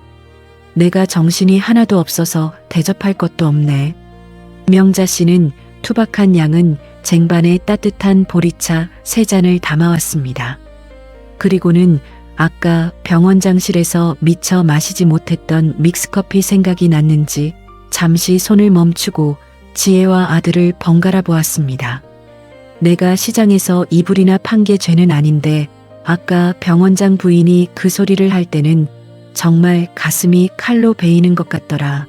Speaker 2: 내가 정신이 하나도 없어서 대접할 것도 없네. 명자 씨는 투박한 양은 쟁반에 따뜻한 보리차 3잔을 담아왔습니다. 그리고는 아까 병원장실에서 미처 마시지 못했던 믹스커피 생각이 났는지 잠시 손을 멈추고 지혜와 아들을 번갈아 보았습니다. 내가 시장에서 이불이나 판 게 죄는 아닌데 아까 병원장 부인이 그 소리를 할 때는 정말 가슴이 칼로 베이는 것 같더라.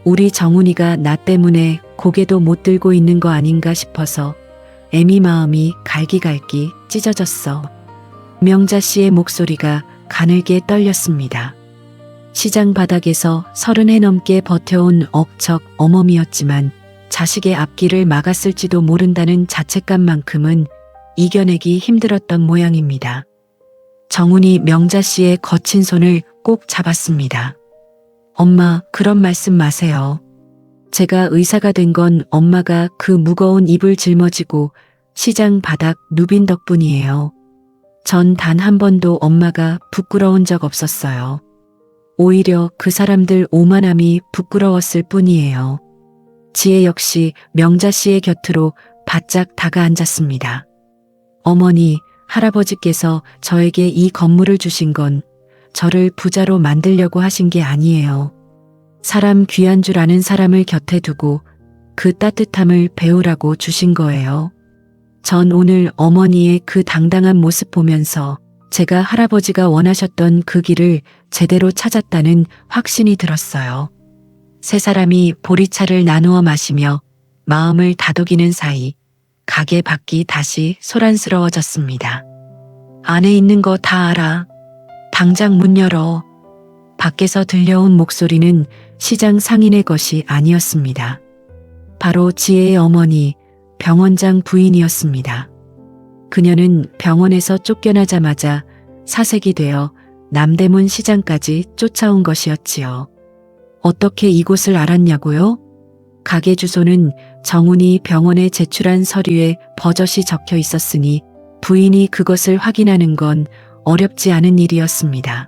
Speaker 2: 우리 정훈이가 나 때문에 고개도 못 들고 있는 거 아닌가 싶어서 애미 마음이 갈기갈기 찢어졌어. 명자 씨의 목소리가 가늘게 떨렸습니다. 시장 바닥에서 30해 넘게 버텨온 억척 어머니였지만 자식의 앞길을 막았을지도 모른다는 자책감만큼은 이겨내기 힘들었던 모양입니다. 정훈이 명자 씨의 거친 손을 꼭 잡았습니다. 엄마, 그런 말씀 마세요. 제가 의사가 된 건 엄마가 그 무거운 입을 짊어지고 시장 바닥 누빈 덕분이에요. 전 단 한 번도 엄마가 부끄러운 적 없었어요. 오히려 그 사람들 오만함이 부끄러웠을 뿐이에요. 지혜 역시 명자 씨의 곁으로 바짝 다가앉았습니다. 어머니, 할아버지께서 저에게 이 건물을 주신 건 저를 부자로 만들려고 하신 게 아니에요. 사람 귀한 줄 아는 사람을 곁에 두고 그 따뜻함을 배우라고 주신 거예요. 전 오늘 어머니의 그 당당한 모습 보면서 제가 할아버지가 원하셨던 그 길을 제대로 찾았다는 확신이 들었어요. 세 사람이 보리차를 나누어 마시며 마음을 다독이는 사이 가게 밖이 다시 소란스러워졌습니다. 안에 있는 거 다 알아. 당장 문 열어. 밖에서 들려온 목소리는 시장 상인의 것이 아니었습니다. 바로 지혜의 어머니, 병원장 부인이었습니다. 그녀는 병원에서 쫓겨나자마자 사색이 되어 남대문 시장까지 쫓아온 것이었지요. 어떻게 이곳을 알았냐고요? 가게 주소는 정훈이 병원에 제출한 서류에 버젓이 적혀 있었으니 부인이 그것을 확인하는 건 어렵지 않은 일이었습니다.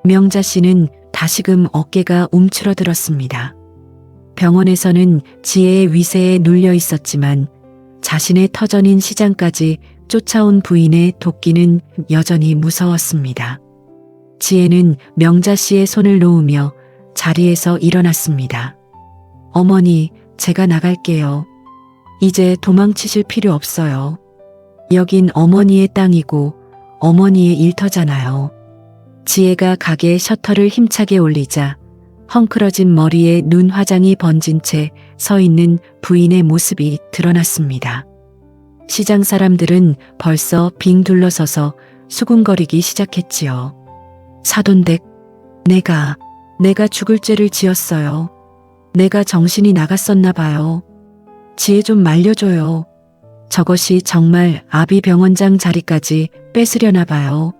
Speaker 2: 명자 씨는 다시금 어깨가 움츠러들었습니다. 병원에서는 지혜의 위세에 눌려 있었지만 자신의 터전인 시장까지 쫓아온 부인의 도끼는 여전히 무서웠습니다. 지혜는 명자 씨의 손을 놓으며 자리에서 일어났습니다. 어머니, 제가 나갈게요. 이제 도망치실 필요 없어요. 여긴 어머니의 땅이고 어머니의 일터잖아요. 지혜가 가게 셔터를 힘차게 올리자 헝클어진 머리에 눈 화장이 번진 채 서 있는 부인의 모습이 드러났습니다. 시장 사람들은 벌써 빙 둘러서서 수군거리기 시작했지요. 사돈댁, 내가 죽을 죄를 지었어요. 내가 정신이 나갔었나 봐요. 지혜 좀 말려줘요. 저것이 정말 아비 병원장 자리까지 뺏으려나 봐요.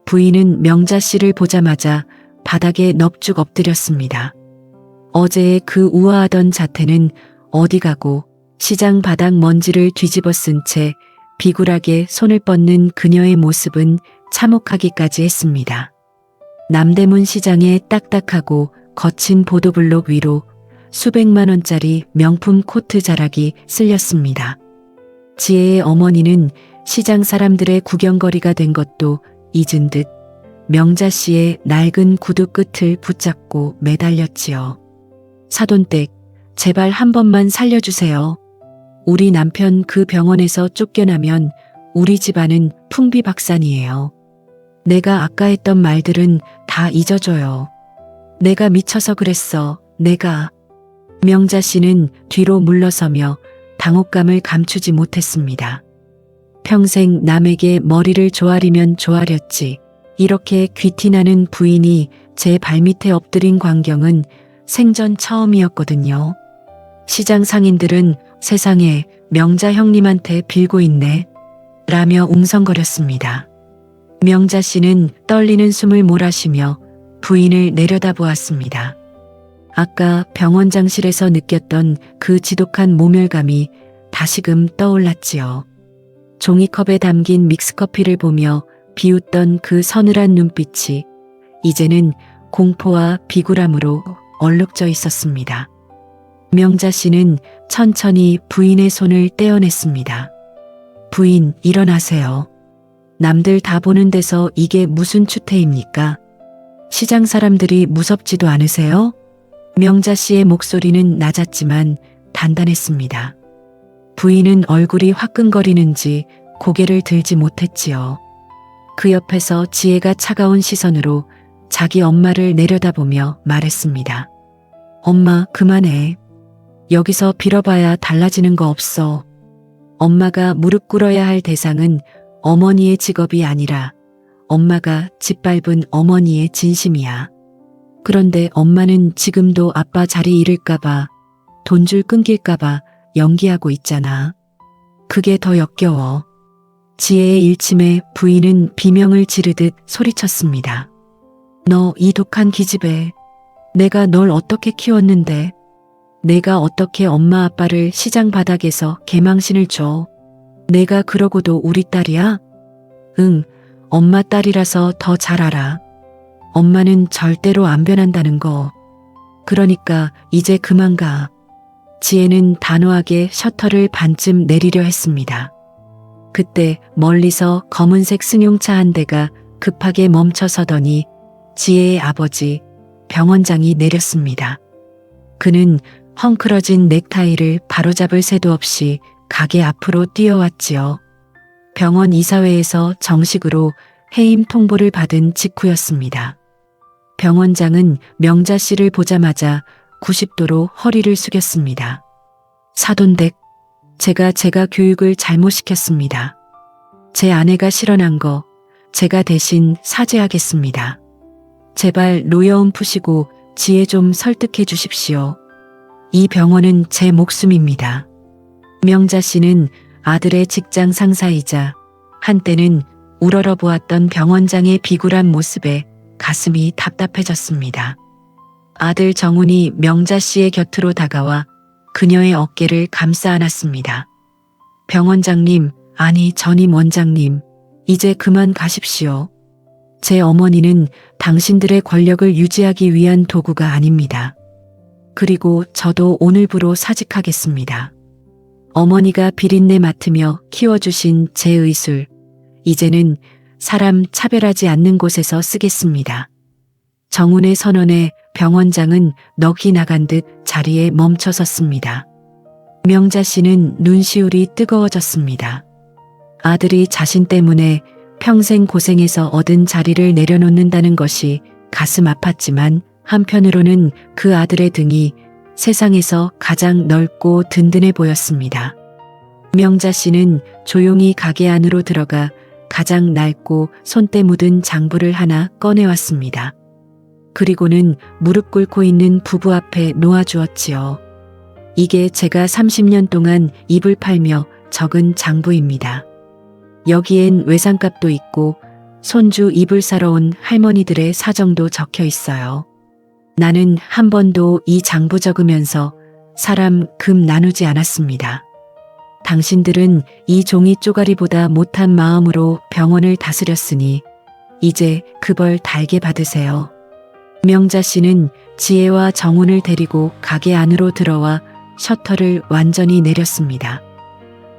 Speaker 2: 부인은 명자 씨를 보자마자 바닥에 넙죽 엎드렸습니다. 어제의 그 우아하던 자태는 어디 가고 시장 바닥 먼지를 뒤집어 쓴 채 비굴하게 손을 뻗는 그녀의 모습은 참혹하기까지 했습니다. 남대문 시장의 딱딱하고 거친 보도블록 위로 수백만 원짜리 명품 코트 자락이 쓸렸습니다. 지혜의 어머니는 시장 사람들의 구경거리가 된 것도 잊은 듯 명자 씨의 낡은 구두 끝을 붙잡고 매달렸지요. 사돈댁, 제발 한 번만 살려주세요. 우리 남편 그 병원에서 쫓겨나면 우리 집안은 풍비박산이에요. 내가 아까 했던 말들은 다 잊어줘요. 내가 미쳐서 그랬어. 명자 씨는 뒤로 물러서며 당혹감을 감추지 못했습니다. 평생 남에게 머리를 조아리면 조아렸지. 이렇게 귀티나는 부인이 제 발밑에 엎드린 광경은 생전 처음이었거든요. 시장 상인들은 세상에 명자 형님한테 빌고 있네. 라며 웅성거렸습니다. 명자 씨는 떨리는 숨을 몰아쉬며 부인을 내려다보았습니다. 아까 병원장실에서 느꼈던 그 지독한 모멸감이 다시금 떠올랐지요. 종이컵에 담긴 믹스커피를 보며 비웃던 그 서늘한 눈빛이 이제는 공포와 비굴함으로 얼룩져 있었습니다. 명자 씨는 천천히 부인의 손을 떼어냈습니다. 부인, 일어나세요. 남들 다 보는 데서 이게 무슨 추태입니까? 시장 사람들이 무섭지도 않으세요? 명자 씨의 목소리는 낮았지만 단단했습니다. 부인은 얼굴이 화끈거리는지 고개를 들지 못했지요. 그 옆에서 지혜가 차가운 시선으로 자기 엄마를 내려다보며 말했습니다. 엄마, 그만해. 여기서 빌어봐야 달라지는 거 없어. 엄마가 무릎 꿇어야 할 대상은 어머니의 직업이 아니라 엄마가 짓밟은 어머니의 진심이야. 그런데 엄마는 지금도 아빠 자리 잃을까봐, 돈줄 끊길까봐 연기하고 있잖아. 그게 더 역겨워. 지혜의 일침에 부인은 비명을 지르듯 소리쳤습니다. 너 이 독한 기집애. 내가 널 어떻게 키웠는데. 내가 어떻게 엄마 아빠를 시장 바닥에서 개망신을 줘. 내가 그러고도 우리 딸이야? 응, 엄마 딸이라서 더 잘 알아. 엄마는 절대로 안 변한다는 거. 그러니까 이제 그만 가. 지혜는 단호하게 셔터를 반쯤 내리려 했습니다. 그때 멀리서 검은색 승용차 한 대가 급하게 멈춰서더니 지혜의 아버지 병원장이 내렸습니다. 그는 헝클어진 넥타이를 바로잡을 새도 없이 가게 앞으로 뛰어왔지요. 병원 이사회에서 정식으로 해임 통보를 받은 직후였습니다. 병원장은 명자 씨를 보자마자 90도로 허리를 숙였습니다. 사돈댁, 제가 교육을 잘못 시켰습니다. 제 아내가 실언한 거 제가 대신 사죄하겠습니다. 제발 노여움 푸시고 지혜 좀 설득해 주십시오. 이 병원은 제 목숨입니다. 명자 씨는 아들의 직장 상사이자 한때는 우러러 보았던 병원장의 비굴한 모습에 가슴이 답답해졌습니다. 아들 정훈이 명자 씨의 곁으로 다가와 그녀의 어깨를 감싸 안았습니다. 병원장님, 아니 전임 원장님, 이제 그만 가십시오. 제 어머니는 당신들의 권력을 유지하기 위한 도구가 아닙니다. 그리고 저도 오늘부로 사직하겠습니다. 어머니가 비린내 맡으며 키워주신 제 의술, 이제는 사람 차별하지 않는 곳에서 쓰겠습니다. 정훈의 선언에 병원장은 넋이 나간 듯 자리에 멈춰 섰습니다. 명자 씨는 눈시울이 뜨거워졌습니다. 아들이 자신 때문에 평생 고생해서 얻은 자리를 내려놓는다는 것이 가슴 아팠지만 한편으로는 그 아들의 등이 세상에서 가장 넓고 든든해 보였습니다. 명자 씨는 조용히 가게 안으로 들어가 가장 낡고 손때 묻은 장부를 하나 꺼내왔습니다. 그리고는 무릎 꿇고 있는 부부 앞에 놓아주었지요. 이게 제가 30년 동안 이불 팔며 적은 장부입니다. 여기엔 외상값도 있고 손주 이불 사러 온 할머니들의 사정도 적혀 있어요. 나는 한 번도 이 장부 적으면서 사람 금 나누지 않았습니다. 당신들은 이 종이 쪼가리보다 못한 마음으로 병원을 다스렸으니 이제 그 벌 달게 받으세요. 명자 씨는 지혜와 정훈을 데리고 가게 안으로 들어와 셔터를 완전히 내렸습니다.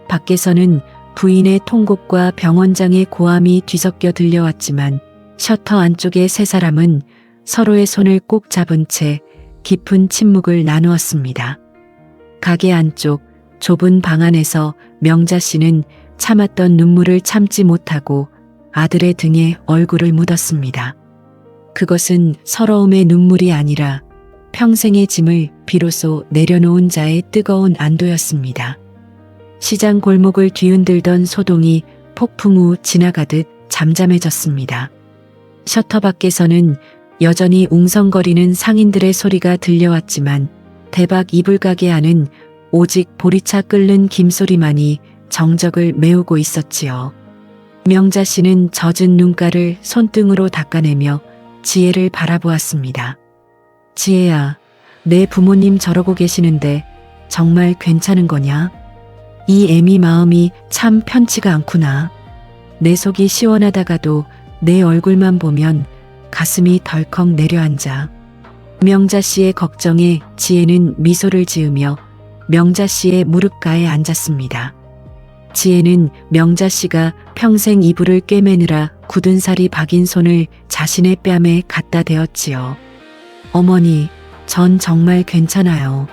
Speaker 2: 밖에서는 부인의 통곡과 병원장의 고함이 뒤섞여 들려왔지만 셔터 안쪽의 세 사람은 서로의 손을 꼭 잡은 채 깊은 침묵을 나누었습니다. 가게 안쪽 좁은 방 안에서 명자 씨는 참았던 눈물을 참지 못하고 아들의 등에 얼굴을 묻었습니다. 그것은 서러움의 눈물이 아니라 평생의 짐을 비로소 내려놓은 자의 뜨거운 안도였습니다. 시장 골목을 뒤흔들던 소동이 폭풍 후 지나가듯 잠잠해졌습니다. 셔터 밖에서는 여전히 웅성거리는 상인들의 소리가 들려왔지만 대박 이불 가게 안은 오직 보리차 끓는 김소리만이 정적을 메우고 있었지요. 명자 씨는 젖은 눈가를 손등으로 닦아내며 지혜를 바라보았습니다. 지혜야, 내 부모님 저러고 계시는데 정말 괜찮은 거냐? 이 애미 마음이 참 편치가 않구나. 내 속이 시원하다가도 내 얼굴만 보면 가슴이 덜컥 내려앉아. 명자 씨의 걱정에 지혜는 미소를 지으며 명자 씨의 무릎가에 앉았습니다. 지혜는 명자 씨가 평생 이불을 꿰매느라 굳은 살이 박인 손을 자신의 뺨에 갖다 대었지요. 어머니, 전 정말 괜찮아요.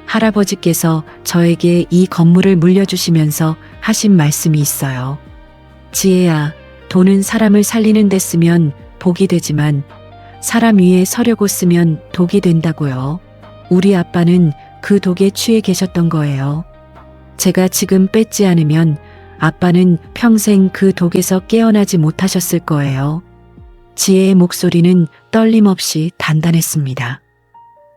Speaker 2: 할아버지께서 저에게 이 건물을 물려주시면서 하신 말씀이 있어요. 지혜야, 돈은 사람을 살리는 데 쓰면 복이 되지만 사람 위에 서려고 쓰면 독이 된다고요. 우리 아빠는 그 독에 취해 계셨던 거예요. 제가 지금 뺏지 않으면 아빠는 평생 그 독에서 깨어나지 못하셨을 거예요. 지혜의 목소리는 떨림없이 단단했습니다.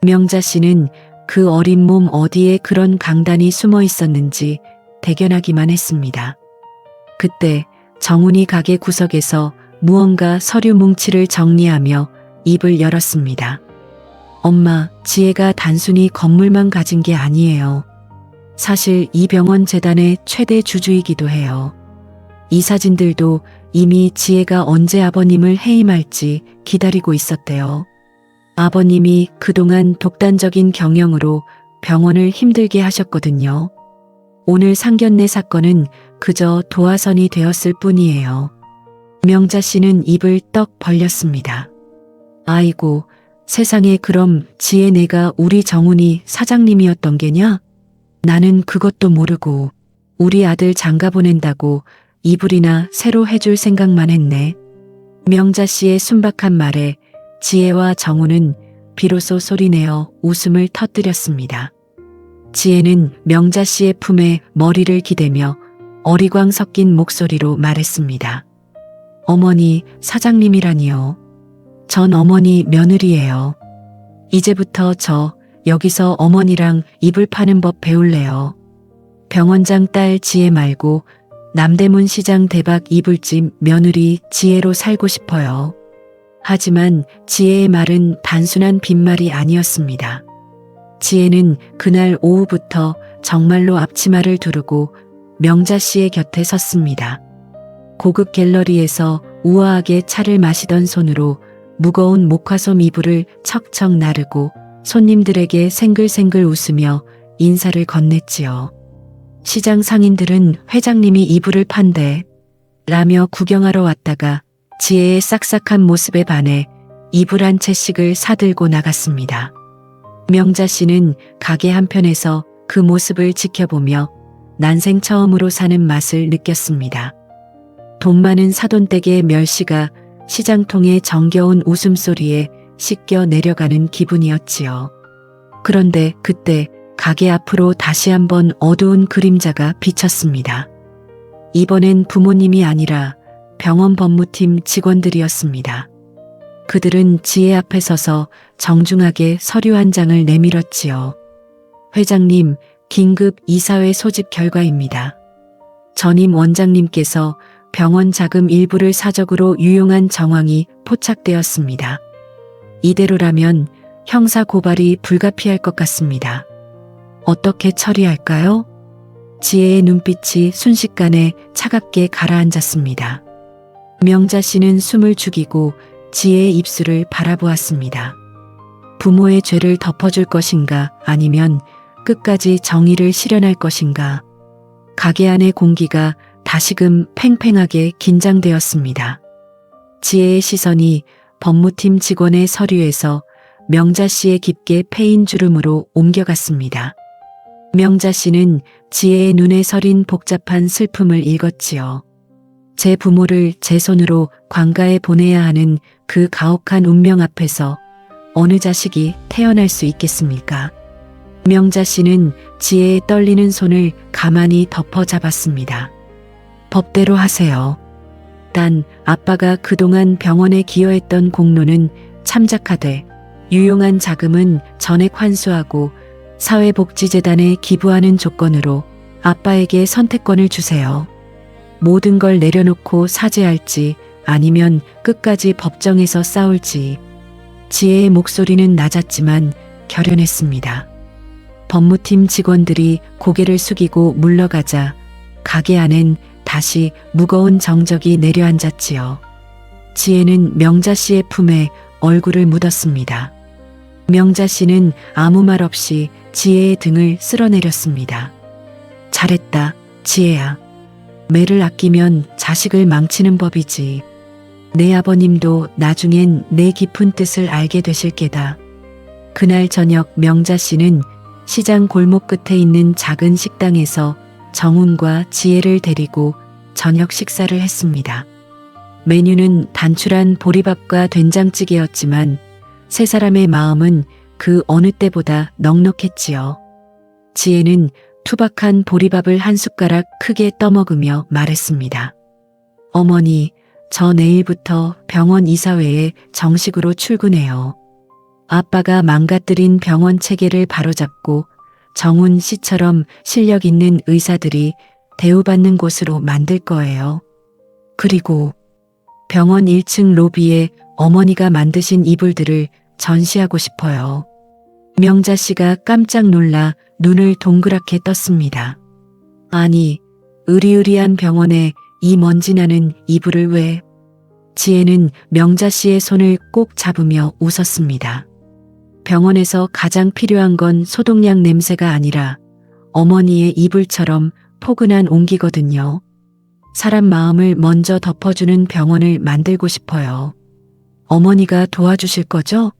Speaker 2: 명자 씨는 그 어린 몸 어디에 그런 강단이 숨어 있었는지 대견하기만 했습니다. 그때 정훈이 가게 구석에서 무언가 서류 뭉치를 정리하며 입을 열었습니다. 엄마, 지혜가 단순히 건물만 가진 게 아니에요. 사실 이 병원 재단의 최대 주주이기도 해요. 이 사진들도 이미 지혜가 언제 아버님을 해임할지 기다리고 있었대요. 아버님이 그동안 독단적인 경영으로 병원을 힘들게 하셨거든요. 오늘 상견례 사건은 그저 도화선이 되었을 뿐이에요. 명자 씨는 입을 떡 벌렸습니다. 아이고, 세상에, 그럼 지혜네가 우리 정훈이 사장님이었던 게냐? 나는 그것도 모르고 우리 아들 장가 보낸다고 이불이나 새로 해줄 생각만 했네. 명자 씨의 순박한 말에 지혜와 정훈은 비로소 소리내어 웃음을 터뜨렸습니다. 지혜는 명자 씨의 품에 머리를 기대며 어리광 섞인 목소리로 말했습니다. 어머니, 사장님이라니요. 전 어머니 며느리예요. 이제부터 저 여기서 어머니랑 이불 파는 법 배울래요. 병원장 딸 지혜 말고 남대문 시장 대박 이불집 며느리 지혜로 살고 싶어요. 하지만 지혜의 말은 단순한 빈말이 아니었습니다. 지혜는 그날 오후부터 정말로 앞치마를 두르고 명자 씨의 곁에 섰습니다. 고급 갤러리에서 우아하게 차를 마시던 손으로 무거운 목화솜 이불을 척척 나르고 손님들에게 생글생글 웃으며 인사를 건넸지요. 시장 상인들은 회장님이 이불을 판대 라며 구경하러 왔다가 지혜의 싹싹한 모습에 반해 이불 한 채씩을 사들고 나갔습니다. 명자 씨는 가게 한편에서 그 모습을 지켜보며 난생 처음으로 사는 맛을 느꼈습니다. 돈 많은 사돈댁의 멸시가 시장통의 정겨운 웃음소리에 씻겨 내려가는 기분이었지요. 그런데 그때 가게 앞으로 다시 한번 어두운 그림자가 비쳤습니다. 이번엔 부모님이 아니라 병원 법무팀 직원들이었습니다. 그들은 지혜 앞에 서서 정중하게 서류 한 장을 내밀었지요. 회장님, 긴급 이사회 소집 결과입니다. 전임 원장님께서 병원 자금 일부를 사적으로 유용한 정황이 포착되었습니다. 이대로라면 형사 고발이 불가피할 것 같습니다. 어떻게 처리할까요? 지혜의 눈빛이 순식간에 차갑게 가라앉았습니다. 명자 씨는 숨을 죽이고 지혜의 입술을 바라보았습니다. 부모의 죄를 덮어줄 것인가 아니면 끝까지 정의를 실현할 것인가. 가게 안의 공기가 다시금 팽팽하게 긴장되었습니다. 지혜의 시선이 법무팀 직원의 서류에서 명자 씨의 깊게 패인 주름으로 옮겨갔습니다. 명자 씨는 지혜의 눈에 서린 복잡한 슬픔을 읽었지요. 제 부모를 제 손으로 관가에 보내야 하는 그 가혹한 운명 앞에서 어느 자식이 태어날 수 있겠습니까? 명자 씨는 지혜의 떨리는 손을 가만히 덮어 잡았습니다. 법대로 하세요. 단 아빠가 그동안 병원에 기여했던 공로는 참작하되 유용한 자금은 전액 환수하고 사회복지재단에 기부하는 조건으로 아빠에게 선택권을 주세요. 모든 걸 내려놓고 사죄할지 아니면 끝까지 법정에서 싸울지. 지혜의 목소리는 낮았지만 결연했습니다. 법무팀 직원들이 고개를 숙이고 물러가자 가게 안엔 다시 무거운 정적이 내려앉았지요. 지혜는 명자 씨의 품에 얼굴을 묻었습니다. 명자 씨는 아무 말 없이 지혜의 등을 쓸어내렸습니다. 잘했다, 지혜야. 매를 아끼면 자식을 망치는 법이지. 내 아버님도 나중엔 내 깊은 뜻을 알게 되실 게다. 그날 저녁 명자 씨는 시장 골목 끝에 있는 작은 식당에서 정훈과 지혜를 데리고 저녁 식사를 했습니다. 메뉴는 단출한 보리밥과 된장찌개였지만 세 사람의 마음은 그 어느 때보다 넉넉했지요. 지혜는 투박한 보리밥을 한 숟가락 크게 떠먹으며 말했습니다. 어머니, 저 내일부터 병원 이사회에 정식으로 출근해요. 아빠가 망가뜨린 병원 체계를 바로잡고 정훈 씨처럼 실력 있는 의사들이 대우받는 곳으로 만들 거예요. 그리고 병원 1층 로비에 어머니가 만드신 이불들을 전시하고 싶어요. 명자 씨가 깜짝 놀라 눈을 동그랗게 떴습니다. 아니, 으리으리한 병원에 이 먼지 나는 이불을 왜? 지혜는 명자 씨의 손을 꼭 잡으며 웃었습니다. 병원에서 가장 필요한 건 소독약 냄새가 아니라 어머니의 이불처럼 포근한 온기거든요. 사람 마음을 먼저 덮어주는 병원을 만들고 싶어요. 어머니가 도와주실 거죠?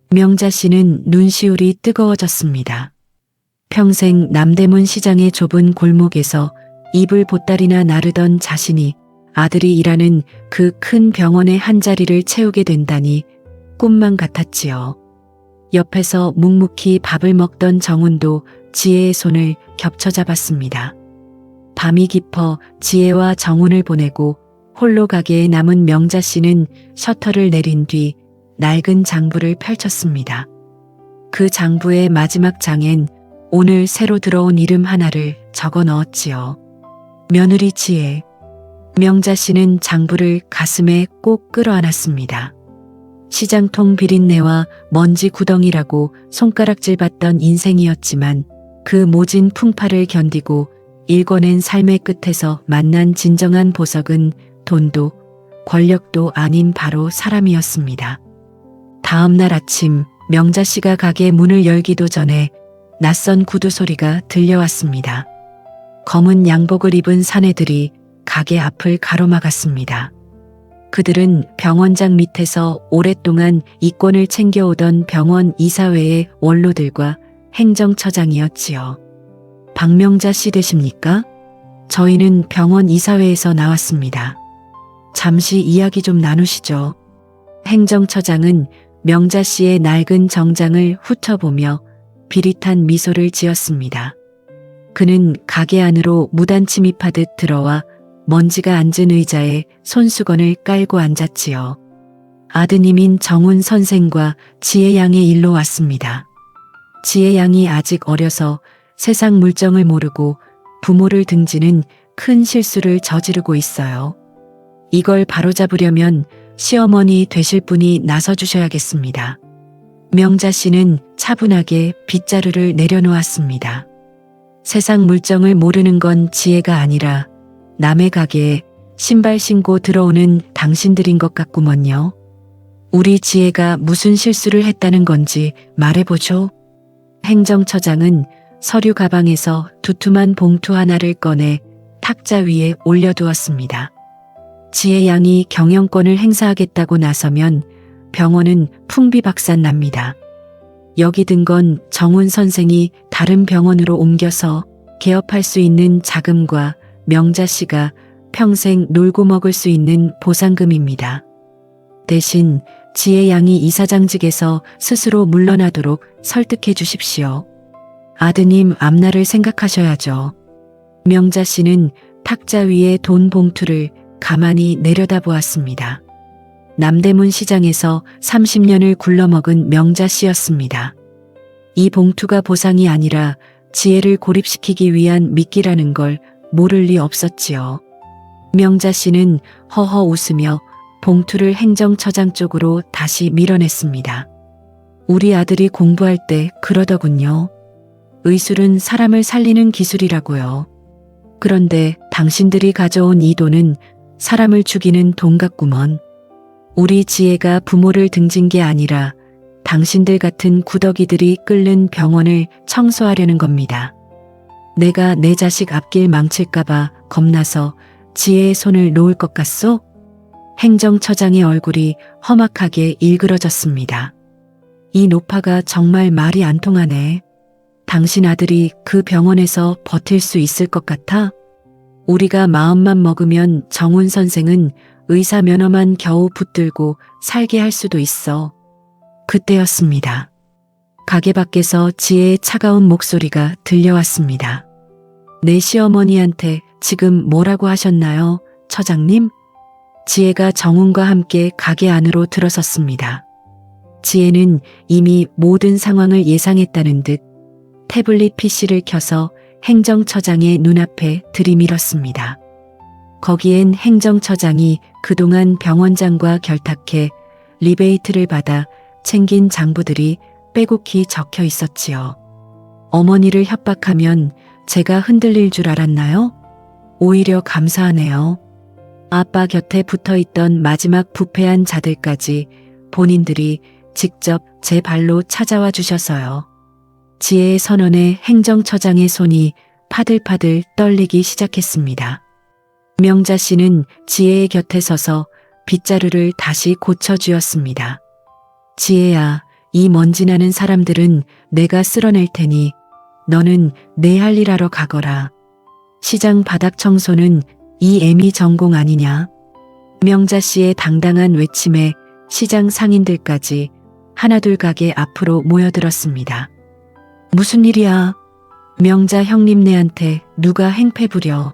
Speaker 2: 명자 씨는 눈시울이 뜨거워졌습니다. 평생 남대문 시장의 좁은 골목에서 이불 보따리나 나르던 자신이 아들이 일하는 그 큰 병원의 한 자리를 채우게 된다니 꿈만 같았지요. 옆에서 묵묵히 밥을 먹던 정훈도 지혜의 손을 겹쳐 잡았습니다. 밤이 깊어 지혜와 정훈을 보내고 홀로 가게에 남은 명자 씨는 셔터를 내린 뒤 낡은 장부를 펼쳤습니다. 그 장부의 마지막 장엔 오늘 새로 들어온 이름 하나를 적어 넣었지요. 며느리 지혜. 명자 씨는 장부를 가슴에 꼭 끌어안았습니다. 시장통 비린내와 먼지 구덩이라고 손가락질 받던 인생이었지만 그 모진 풍파를 견디고 일궈낸 삶의 끝에서 만난 진정한 보석은 돈도 권력도 아닌 바로 사람이었습니다. 다음 날 아침 명자 씨가 가게 문을 열기도 전에 낯선 구두 소리가 들려왔습니다. 검은 양복을 입은 사내들이 가게 앞을 가로막았습니다. 그들은 병원장 밑에서 오랫동안 이권을 챙겨오던 병원 이사회의 원로들과 행정처장이었지요. 박명자 씨 되십니까? 저희는 병원 이사회에서 나왔습니다. 잠시 이야기 좀 나누시죠. 행정처장은 명자 씨의 낡은 정장을 훑어보며 비릿한 미소를 지었습니다. 그는 가게 안으로 무단 침입하듯 들어와 먼지가 앉은 의자에 손수건을 깔고 앉았지요. 아드님인 정훈 선생과 지혜 양의 일로 왔습니다. 지혜 양이 아직 어려서 세상 물정을 모르고 부모를 등지는 큰 실수를 저지르고 있어요. 이걸 바로잡으려면 시어머니 되실 분이 나서주셔야겠습니다. 명자 씨는 차분하게 빗자루를 내려놓았습니다. 세상 물정을 모르는 건 지혜가 아니라 남의 가게에 신발 신고 들어오는 당신들인 것 같구먼요. 우리 지혜가 무슨 실수를 했다는 건지 말해보죠. 행정처장은 서류 가방에서 두툼한 봉투 하나를 꺼내 탁자 위에 올려두었습니다. 지혜 양이 경영권을 행사하겠다고 나서면 병원은 풍비박산납니다. 여기 든 건 정훈 선생이 다른 병원으로 옮겨서 개업할 수 있는 자금과 명자 씨가 평생 놀고 먹을 수 있는 보상금입니다. 대신 지혜 양이 이사장직에서 스스로 물러나도록 설득해 주십시오. 아드님 앞날을 생각하셔야죠. 명자 씨는 탁자 위에 돈 봉투를 가만히 내려다보았습니다. 남대문 시장에서 30년을 굴러먹은 명자 씨였습니다. 이 봉투가 보상이 아니라 지혜를 고립시키기 위한 미끼라는 걸 모를 리 없었지요. 명자 씨는 허허 웃으며 봉투를 행정처장 쪽으로 다시 밀어냈습니다. 우리 아들이 공부할 때 그러더군요. 의술은 사람을 살리는 기술이라고요. 그런데 당신들이 가져온 이 돈은 사람을 죽이는 돈 같구먼. 우리 지혜가 부모를 등진 게 아니라 당신들 같은 구더기들이 끓는 병원을 청소하려는 겁니다. 내가 내 자식 앞길 망칠까봐 겁나서 지혜의 손을 놓을 것 같소? 행정처장의 얼굴이 험악하게 일그러졌습니다. 이 노파가 정말 말이 안 통하네. 당신 아들이 그 병원에서 버틸 수 있을 것 같아? 우리가 마음만 먹으면 정훈 선생은 의사 면허만 겨우 붙들고 살게 할 수도 있어. 그때였습니다. 가게 밖에서 지혜의 차가운 목소리가 들려왔습니다. 내 시어머니한테 지금 뭐라고 하셨나요, 처장님? 지혜가 정훈과 함께 가게 안으로 들어섰습니다. 지혜는 이미 모든 상황을 예상했다는 듯 태블릿 PC를 켜서 행정처장의 눈앞에 들이밀었습니다. 거기엔 행정처장이 그동안 병원장과 결탁해 리베이트를 받아 챙긴 장부들이 빼곡히 적혀 있었지요. 어머니를 협박하면 제가 흔들릴 줄 알았나요? 오히려 감사하네요. 아빠 곁에 붙어있던 마지막 부패한 자들까지 본인들이 직접 제 발로 찾아와 주셔서요. 지혜의 선언에 행정처장의 손이 파들파들 떨리기 시작했습니다. 명자 씨는 지혜의 곁에 서서 빗자루를 다시 고쳐주었습니다. 지혜야, 이 먼지나는 사람들은 내가 쓸어낼 테니 너는 내 할 일 하러 가거라. 시장 바닥 청소는 이 애미 전공 아니냐. 명자 씨의 당당한 외침에 시장 상인들까지 하나둘 가게 앞으로 모여들었습니다. 무슨 일이야? 명자 형님네한테 누가 행패 부려.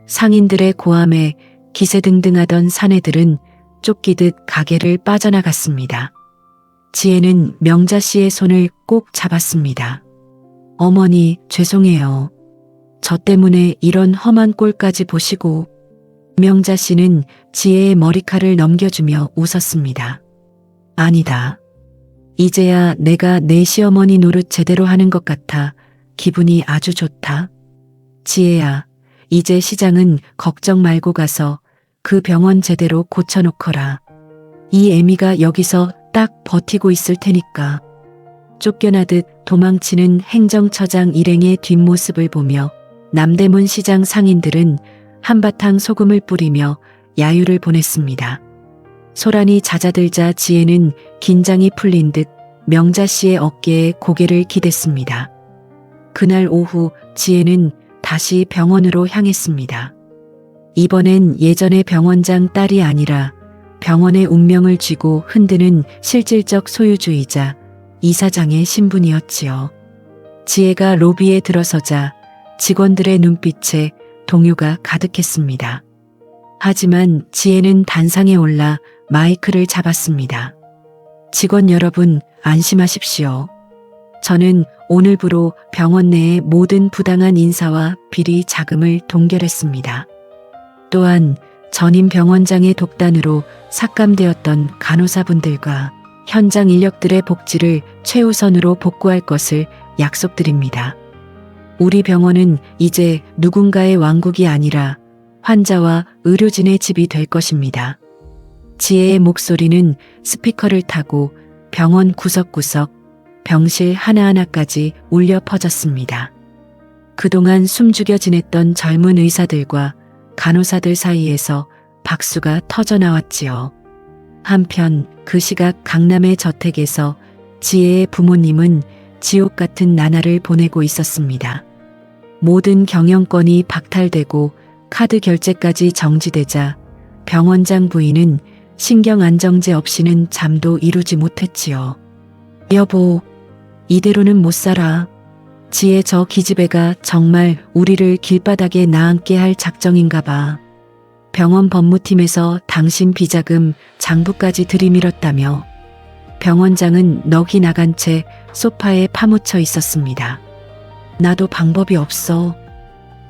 Speaker 2: 상인들의 고함에 기세등등하던 사내들은 쫓기듯 가게를 빠져나갔습니다. 지혜는 명자 씨의 손을 꼭 잡았습니다. 어머니, 죄송해요. 저 때문에 이런 험한 꼴까지 보시고. 명자 씨는 지혜의 머리칼을 넘겨주며 웃었습니다. 아니다. 이제야 내가 내 시어머니 노릇 제대로 하는 것 같아 기분이 아주 좋다. 지혜야, 이제 시장은 걱정 말고 가서 그 병원 제대로 고쳐놓거라. 이 애미가 여기서 딱 버티고 있을 테니까. 쫓겨나듯 도망치는 행정처장 일행의 뒷모습을 보며 남대문 시장 상인들은 한바탕 소금을 뿌리며 야유를 보냈습니다. 소란이 잦아들자 지혜는 긴장이 풀린 듯 명자 씨의 어깨에 고개를 기댔습니다. 그날 오후 지혜는 다시 병원으로 향했습니다. 이번엔 예전의 병원장 딸이 아니라 병원의 운명을 쥐고 흔드는 실질적 소유주이자 이사장의 신분이었지요. 지혜가 로비에 들어서자 직원들의 눈빛에 동요가 가득했습니다. 하지만 지혜는 단상에 올라 마이크를 잡았습니다. 직원 여러분, 안심하십시오. 저는 오늘부로 병원 내의 모든 부당한 인사와 비리 자금을 동결했습니다. 또한 전임 병원장의 독단으로 삭감되었던 간호사분들과 현장 인력들의 복지를 최우선으로 복구할 것을 약속드립니다. 우리 병원은 이제 누군가의 왕국이 아니라 환자와 의료진의 집이 될 것입니다. 지혜의 목소리는 스피커를 타고 병원 구석구석, 병실 하나하나까지 울려 퍼졌습니다. 그동안 숨죽여 지냈던 젊은 의사들과 간호사들 사이에서 박수가 터져나왔지요. 한편 그 시각 강남의 저택에서 지혜의 부모님은 지옥 같은 나날을 보내고 있었습니다. 모든 경영권이 박탈되고 카드 결제까지 정지되자 병원장 부인은 신경안정제 없이는 잠도 이루지 못했지요. 여보, 이대로는 못 살아. 지혜 저 기집애가 정말 우리를 길바닥에 나앉게 할 작정인가 봐. 병원 법무팀에서 당신 비자금 장부까지 들이밀었다며 병원장은 넋이 나간 채 소파에 파묻혀 있었습니다. 나도 방법이 없어.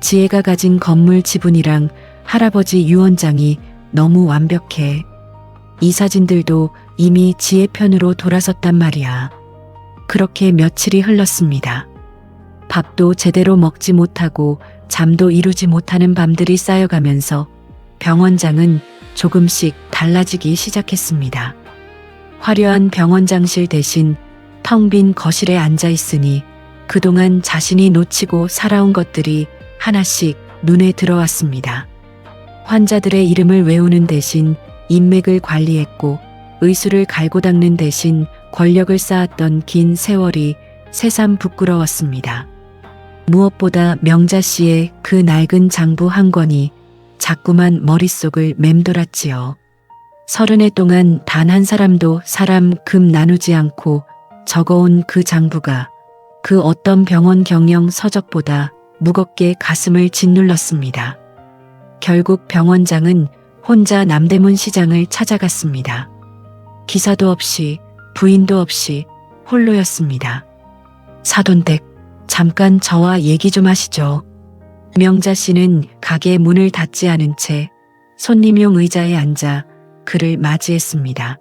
Speaker 2: 지혜가 가진 건물 지분이랑 할아버지 유언장이 너무 완벽해. 이 사진들도 이미 지혜 편으로 돌아섰단 말이야. 그렇게 며칠이 흘렀습니다. 밥도 제대로 먹지 못하고 잠도 이루지 못하는 밤들이 쌓여가면서 병원장은 조금씩 달라지기 시작했습니다. 화려한 병원장실 대신 텅 빈 거실에 앉아 있으니 그동안 자신이 놓치고 살아온 것들이 하나씩 눈에 들어왔습니다. 환자들의 이름을 외우는 대신 인맥을 관리했고 의술을 갈고 닦는 대신 권력을 쌓았던 긴 세월이 새삼 부끄러웠습니다. 무엇보다 명자 씨의 그 낡은 장부 한 권이 자꾸만 머릿속을 맴돌았지요. 30해 동안 단 한 사람도 사람 금 나누지 않고 적어온 그 장부가 그 어떤 병원 경영 서적보다 무겁게 가슴을 짓눌렀습니다. 결국 병원장은 혼자 남대문 시장을 찾아갔습니다. 기사도 없이 부인도 없이 홀로였습니다. 사돈댁, 잠깐 저와 얘기 좀 하시죠. 명자 씨는 가게 문을 닫지 않은 채 손님용 의자에 앉아 그를 맞이했습니다.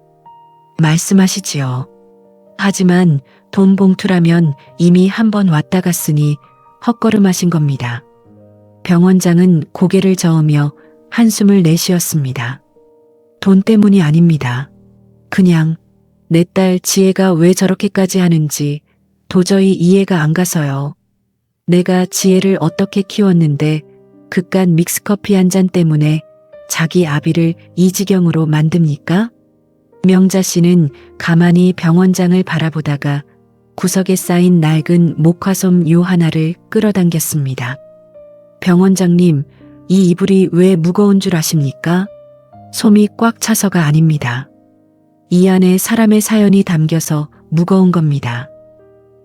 Speaker 2: 말씀하시지요. 하지만 돈 봉투라면 이미 한 번 왔다 갔으니 헛걸음하신 겁니다. 병원장은 고개를 저으며 한숨을 내쉬었습니다. 돈 때문이 아닙니다. 그냥 내 딸 지혜가 왜 저렇게까지 하는지 도저히 이해가 안 가서요. 내가 지혜를 어떻게 키웠는데 그깟 믹스커피 한 잔 때문에 자기 아비를 이 지경으로 만듭니까? 명자 씨는 가만히 병원장을 바라보다가 구석에 쌓인 낡은 목화솜 요 하나를 끌어당겼습니다. 병원장님, 이 이불이 왜 무거운 줄 아십니까? 솜이 꽉 차서가 아닙니다. 이 안에 사람의 사연이 담겨서 무거운 겁니다.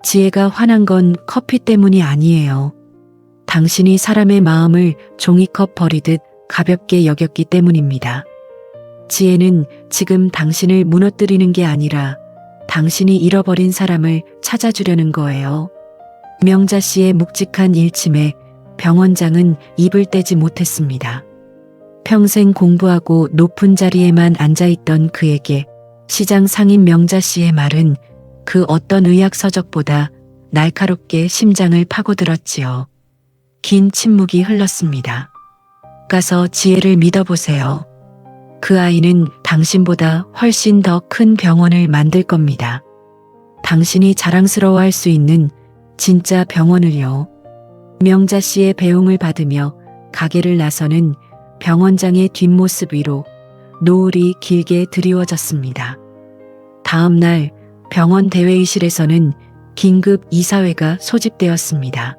Speaker 2: 지혜가 화난 건 커피 때문이 아니에요. 당신이 사람의 마음을 종이컵 버리듯 가볍게 여겼기 때문입니다. 지혜는 지금 당신을 무너뜨리는 게 아니라 당신이 잃어버린 사람을 찾아주려는 거예요. 명자 씨의 묵직한 일침에 병원장은 입을 떼지 못했습니다. 평생 공부하고 높은 자리에만 앉아있던 그에게 시장 상인 명자 씨의 말은 그 어떤 의학 서적보다 날카롭게 심장을 파고들었지요. 긴 침묵이 흘렀습니다. 가서 지혜를 믿어보세요. 그 아이는 당신보다 훨씬 더 큰 병원을 만들 겁니다. 당신이 자랑스러워할 수 있는 진짜 병원을요. 명자 씨의 배웅을 받으며 가게를 나서는 병원장의 뒷모습 위로 노을이 길게 드리워졌습니다. 다음 날 병원 대회의실에서는 긴급 이사회가 소집되었습니다.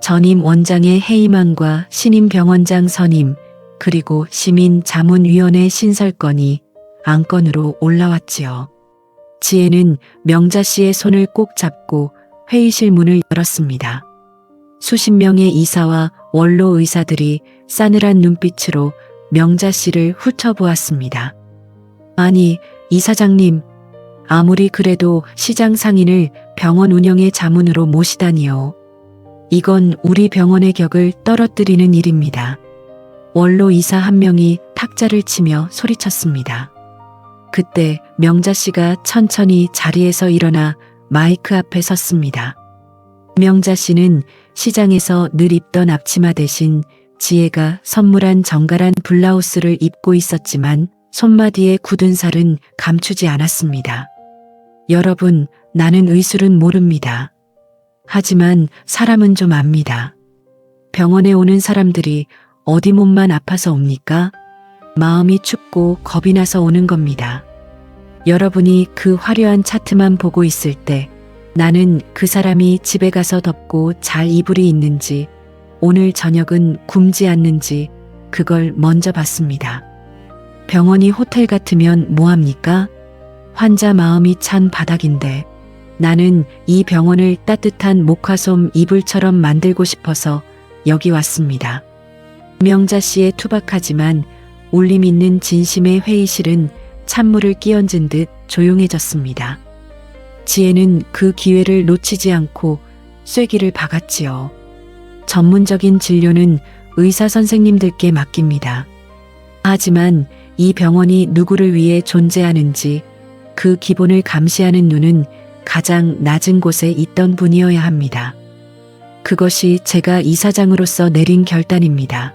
Speaker 2: 전임 원장의 해임안과 신임 병원장 선임, 그리고 시민 자문위원회 신설건이 안건으로 올라왔지요. 지혜는 명자 씨의 손을 꼭 잡고 회의실 문을 열었습니다. 수십 명의 이사와 원로 의사들이 싸늘한 눈빛으로 명자 씨를 훑어보았습니다. 아니, 이사장님, 아무리 그래도 시장 상인을 병원 운영의 자문으로 모시다니요. 이건 우리 병원의 격을 떨어뜨리는 일입니다. 원로 이사 한 명이 탁자를 치며 소리쳤습니다. 그때 명자 씨가 천천히 자리에서 일어나 마이크 앞에 섰습니다. 명자 씨는 시장에서 늘 입던 앞치마 대신 지혜가 선물한 정갈한 블라우스를 입고 있었지만 손마디에 굳은 살은 감추지 않았습니다. 여러분, 나는 의술은 모릅니다. 하지만 사람은 좀 압니다. 병원에 오는 사람들이 어디 몸만 아파서 옵니까? 마음이 춥고 겁이 나서 오는 겁니다. 여러분이 그 화려한 차트만 보고 있을 때 나는 그 사람이 집에 가서 덮고 잘 이불이 있는지, 오늘 저녁은 굶지 않는지 그걸 먼저 봤습니다. 병원이 호텔 같으면 뭐합니까? 환자 마음이 찬 바닥인데 나는 이 병원을 따뜻한 목화솜 이불처럼 만들고 싶어서 여기 왔습니다. 명자 씨의 투박하지만 울림 있는 진심의 회의실은 찬물을 끼얹은 듯 조용해졌습니다. 지혜는 그 기회를 놓치지 않고 쐐기를 박았지요. 전문적인 진료는 의사 선생님들께 맡깁니다. 하지만 이 병원이 누구를 위해 존재하는지 그 기본을 감시하는 눈은 가장 낮은 곳에 있던 분이어야 합니다. 그것이 제가 이사장으로서 내린 결단입니다.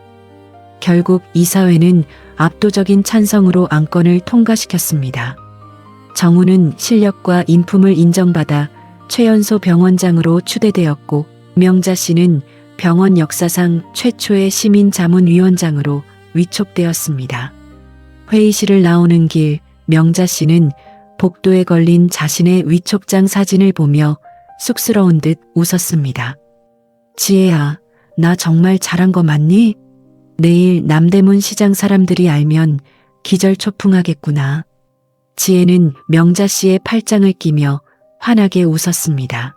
Speaker 2: 결국 이사회는 압도적인 찬성으로 안건을 통과시켰습니다. 정우는 실력과 인품을 인정받아 최연소 병원장으로 추대되었고 명자 씨는 병원 역사상 최초의 시민자문위원장으로 위촉되었습니다. 회의실을 나오는 길 명자 씨는 복도에 걸린 자신의 위촉장 사진을 보며 쑥스러운 듯 웃었습니다. 지혜야, 나 정말 잘한 거 맞니? 내일 남대문 시장 사람들이 알면 기절초풍하겠구나. 지혜는 명자 씨의 팔짱을 끼며 환하게 웃었습니다.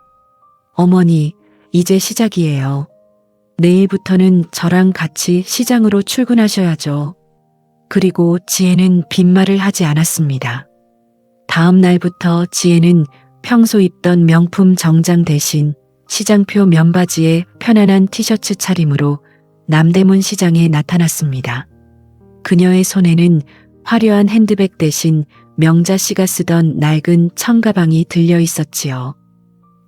Speaker 2: 어머니, 이제 시작이에요. 내일부터는 저랑 같이 시장으로 출근하셔야죠. 그리고 지혜는 빈말을 하지 않았습니다. 다음 날부터 지혜는 평소 입던 명품 정장 대신 시장표 면바지에 편안한 티셔츠 차림으로 남대문 시장에 나타났습니다. 그녀의 손에는 화려한 핸드백 대신 명자 씨가 쓰던 낡은 청가방이 들려 있었지요.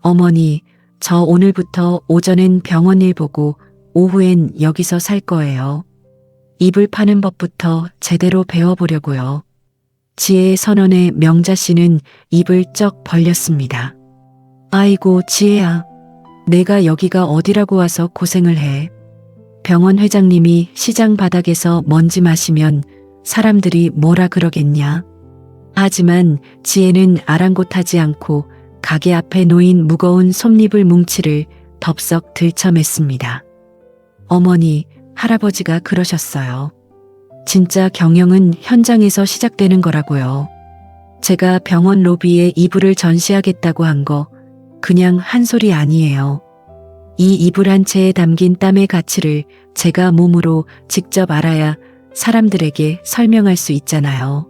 Speaker 2: 어머니, 저 오늘부터 오전엔 병원 일 보고 오후엔 여기서 살 거예요. 이불 파는 법부터 제대로 배워보려고요. 지혜의 선언에 명자 씨는 입을 쩍 벌렸습니다. 아이고, 지혜야. 내가 여기가 어디라고 와서 고생을 해. 병원 회장님이 시장 바닥에서 먼지 마시면 사람들이 뭐라 그러겠냐. 하지만 지혜는 아랑곳하지 않고 가게 앞에 놓인 무거운 솜니불 뭉치를 덥석 들쳐맸습니다. 어머니, 할아버지가 그러셨어요. 진짜 경영은 현장에서 시작되는 거라고요. 제가 병원 로비에 이불을 전시하겠다고 한 거 그냥 한 소리 아니에요. 이 이불 한 채에 담긴 땀의 가치를 제가 몸으로 직접 알아야 사람들에게 설명할 수 있잖아요.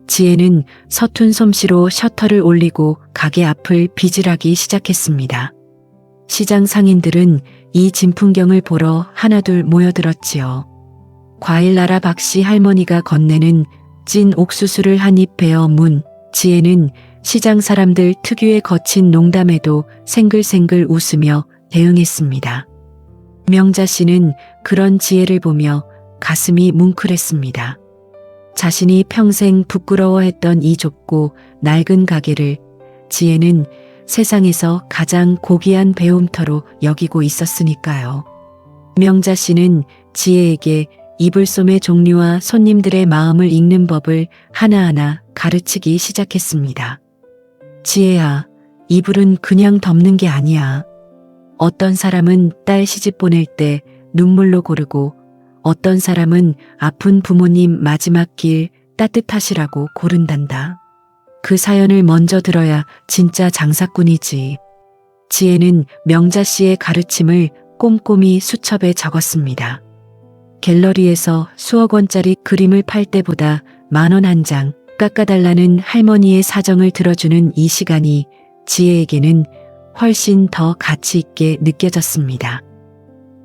Speaker 2: 지혜는 서툰 솜씨로 셔터를 올리고 가게 앞을 비질하기 시작했습니다. 시장 상인들은 이 진풍경을 보러 하나둘 모여들었지요. 과일 나라 박씨 할머니가 건네는 찐 옥수수를 한 입 베어 문 지혜는 시장 사람들 특유의 거친 농담에도 생글생글 웃으며 대응했습니다. 명자 씨는 그런 지혜를 보며 가슴이 뭉클했습니다. 자신이 평생 부끄러워했던 이 좁고 낡은 가게를 지혜는 세상에서 가장 고귀한 배움터로 여기고 있었으니까요. 명자 씨는 지혜에게 이불소매 종류와 손님들의 마음을 읽는 법을 하나하나 가르치기 시작했습니다. 지혜야, 이불은 그냥 덮는 게 아니야. 어떤 사람은 딸 시집 보낼 때 눈물로 고르고 어떤 사람은 아픈 부모님 마지막 길 따뜻하시라고 고른단다. 그 사연을 먼저 들어야 진짜 장사꾼이지. 지혜는 명자 씨의 가르침을 꼼꼼히 수첩에 적었습니다. 갤러리에서 수억 원짜리 그림을 팔 때보다 10,000원 한 장 깎아달라는 할머니의 사정을 들어주는 이 시간이 지혜에게는 훨씬 더 가치 있게 느껴졌습니다.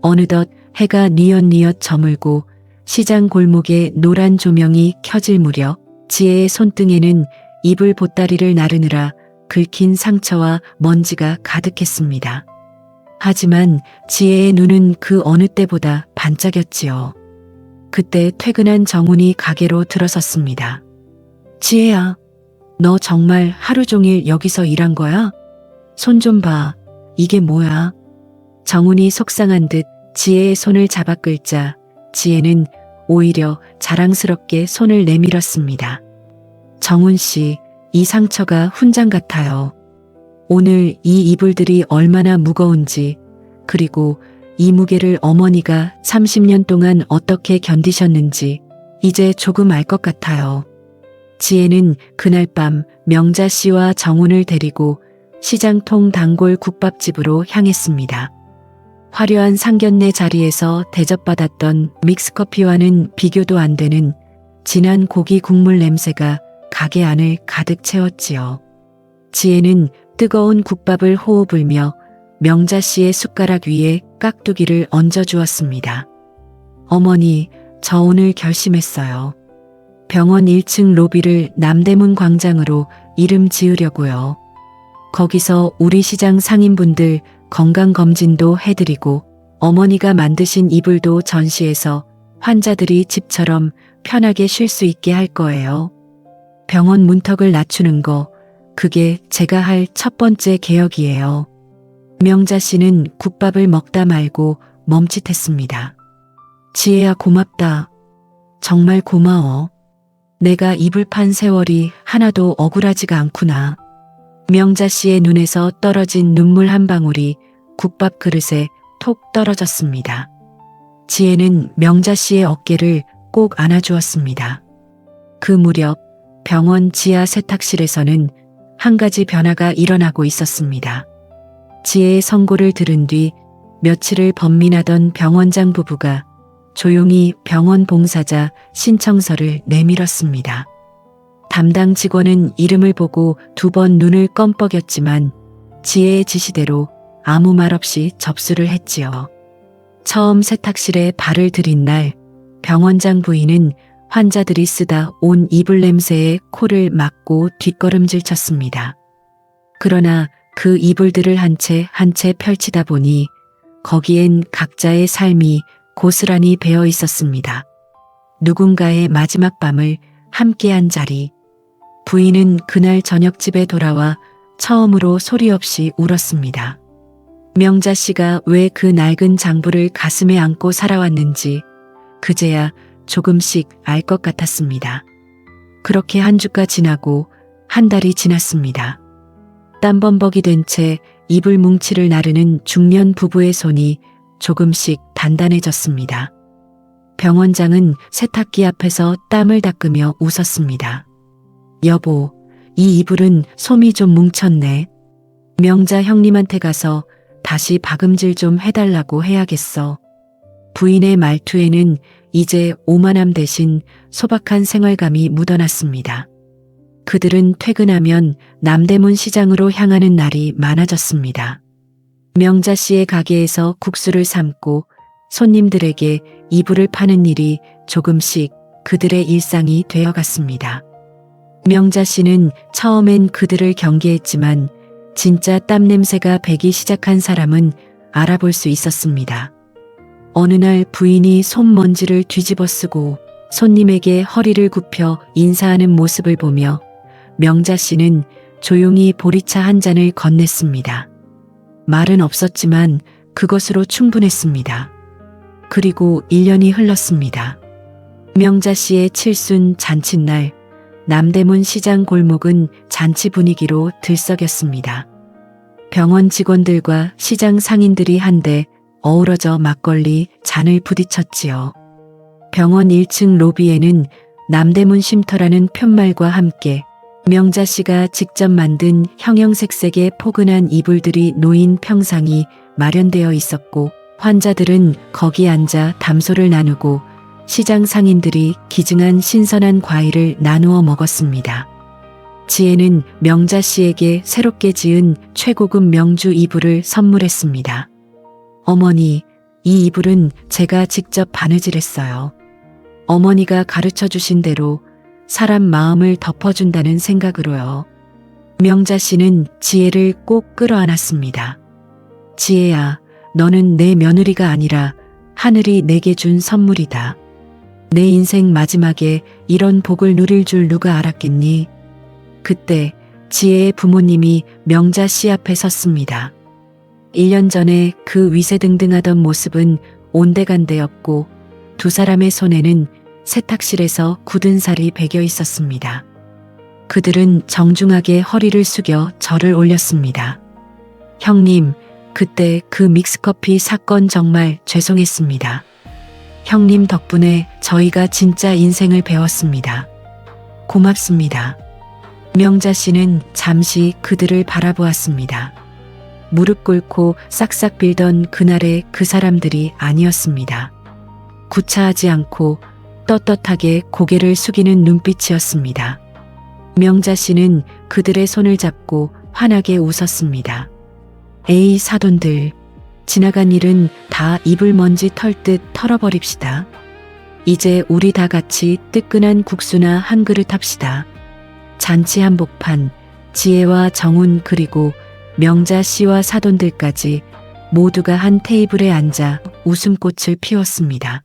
Speaker 2: 어느덧 해가 뉘엿뉘엿 저물고 시장 골목에 노란 조명이 켜질 무렵 지혜의 손등에는 이불 보따리를 나르느라 긁힌 상처와 먼지가 가득했습니다. 하지만 지혜의 눈은 그 어느 때보다 반짝였지요. 그때 퇴근한 정훈이 가게로 들어섰습니다. 지혜야, 너 정말 하루 종일 여기서 일한 거야? 손 좀 봐. 이게 뭐야? 정훈이 속상한 듯 지혜의 손을 잡아 끌자 지혜는 오히려 자랑스럽게 손을 내밀었습니다. 정훈 씨, 이 상처가 훈장 같아요. 오늘 이 이불들이 얼마나 무거운지, 그리고 이 무게를 어머니가 30년 동안 어떻게 견디셨는지 이제 조금 알 것 같아요. 지혜는 그날 밤 명자 씨와 정훈을 데리고 시장통 단골 국밥집으로 향했습니다. 화려한 상견례 자리에서 대접받았던 믹스커피와는 비교도 안 되는 진한 고기 국물 냄새가 가게 안을 가득 채웠지요. 지혜는 뜨거운 국밥을 호호 불며 명자 씨의 숟가락 위에 깍두기를 얹어 주었습니다. 어머니, 저 오늘 결심했어요. 병원 1층 로비를 남대문 광장으로 이름 지으려고요. 거기서 우리 시장 상인분들 건강검진도 해드리고 어머니가 만드신 이불도 전시해서 환자들이 집처럼 편하게 쉴 수 있게 할 거예요. 병원 문턱을 낮추는 거, 그게 제가 할 첫 번째 개혁이에요. 명자 씨는 국밥을 먹다 말고 멈칫했습니다. 지혜야, 고맙다. 정말 고마워. 내가 이불 판 세월이 하나도 억울하지가 않구나. 명자 씨의 눈에서 떨어진 눈물 한 방울이 국밥 그릇에 톡 떨어졌습니다. 지혜는 명자 씨의 어깨를 꼭 안아주었습니다. 그 무렵 병원 지하 세탁실에서는 한 가지 변화가 일어나고 있었습니다. 지혜의 선고를 들은 뒤 며칠을 번민하던 병원장 부부가 조용히 병원 봉사자 신청서를 내밀었습니다. 담당 직원은 이름을 보고 2번 눈을 껌뻑였지만 지혜의 지시대로 아무 말 없이 접수를 했지요. 처음 세탁실에 발을 들인 날 병원장 부인은 환자들이 쓰다 온 이불 냄새에 코를 막고 뒷걸음질 쳤습니다. 그러나 그 이불들을 한 채 한 채 펼치다 보니 거기엔 각자의 삶이 고스란히 배어 있었습니다. 누군가의 마지막 밤을 함께한 자리. 부인은 그날 저녁 집에 돌아와 처음으로 소리 없이 울었습니다. 명자 씨가 왜 그 낡은 장부를 가슴에 안고 살아왔는지 그제야 조금씩 알 것 같았습니다. 그렇게 한 주가 지나고 한 달이 지났습니다. 땀범벅이 된 채 이불 뭉치를 나르는 중년 부부의 손이 조금씩 단단해졌습니다. 병원장은 세탁기 앞에서 땀을 닦으며 웃었습니다. 여보, 이 이불은 솜이 좀 뭉쳤네. 명자 형님한테 가서 다시 박음질 좀 해달라고 해야겠어. 부인의 말투에는 이제 오만함 대신 소박한 생활감이 묻어났습니다. 그들은 퇴근하면 남대문 시장으로 향하는 날이 많아졌습니다. 명자 씨의 가게에서 국수를 삶고 손님들에게 이불을 파는 일이 조금씩 그들의 일상이 되어갔습니다. 명자 씨는 처음엔 그들을 경계했지만 진짜 땀 냄새가 배기 시작한 사람은 알아볼 수 있었습니다. 어느 날 부인이 손먼지를 뒤집어 쓰고 손님에게 허리를 굽혀 인사하는 모습을 보며 명자 씨는 조용히 보리차 한 잔을 건넸습니다. 말은 없었지만 그것으로 충분했습니다. 그리고 1년이 흘렀습니다. 명자 씨의 칠순 잔칫날, 남대문 시장 골목은 잔치 분위기로 들썩였습니다. 병원 직원들과 시장 상인들이 한데 어우러져 막걸리 잔을 부딪혔지요. 병원 1층 로비에는 남대문 쉼터라는 편말과 함께 명자 씨가 직접 만든 형형색색의 포근한 이불들이 놓인 평상이 마련되어 있었고, 환자들은 거기 앉아 담소를 나누고 시장 상인들이 기증한 신선한 과일을 나누어 먹었습니다. 지혜는 명자 씨에게 새롭게 지은 최고급 명주 이불을 선물했습니다. 어머니, 이 이불은 제가 직접 바느질했어요. 어머니가 가르쳐 주신 대로 사람 마음을 덮어준다는 생각으로요. 명자 씨는 지혜를 꼭 끌어안았습니다. 지혜야, 너는 내 며느리가 아니라 하늘이 내게 준 선물이다. 내 인생 마지막에 이런 복을 누릴 줄 누가 알았겠니? 그때 지혜의 부모님이 명자 씨 앞에 섰습니다. 1년 전에 그 위세등등하던 모습은 온데간데였고, 두 사람의 손에는 세탁실에서 굳은 살이 배겨 있었습니다. 그들은 정중하게 허리를 숙여 절을 올렸습니다. 형님, 그때 그 믹스커피 사건 정말 죄송했습니다. 형님 덕분에 저희가 진짜 인생을 배웠습니다. 고맙습니다. 명자 씨는 잠시 그들을 바라보았습니다. 무릎 꿇고 싹싹 빌던 그날의 그 사람들이 아니었습니다. 구차하지 않고 떳떳하게 고개를 숙이는 눈빛이었습니다. 명자 씨는 그들의 손을 잡고 환하게 웃었습니다. 에이 사돈들, 지나간 일은 다 이불먼지 털듯 털어버립시다. 이제 우리 다 같이 뜨끈한 국수나 한 그릇 합시다. 잔치 한복판, 지혜와 정훈 그리고 명자 씨와 사돈들까지 모두가 한 테이블에 앉아 웃음꽃을 피웠습니다.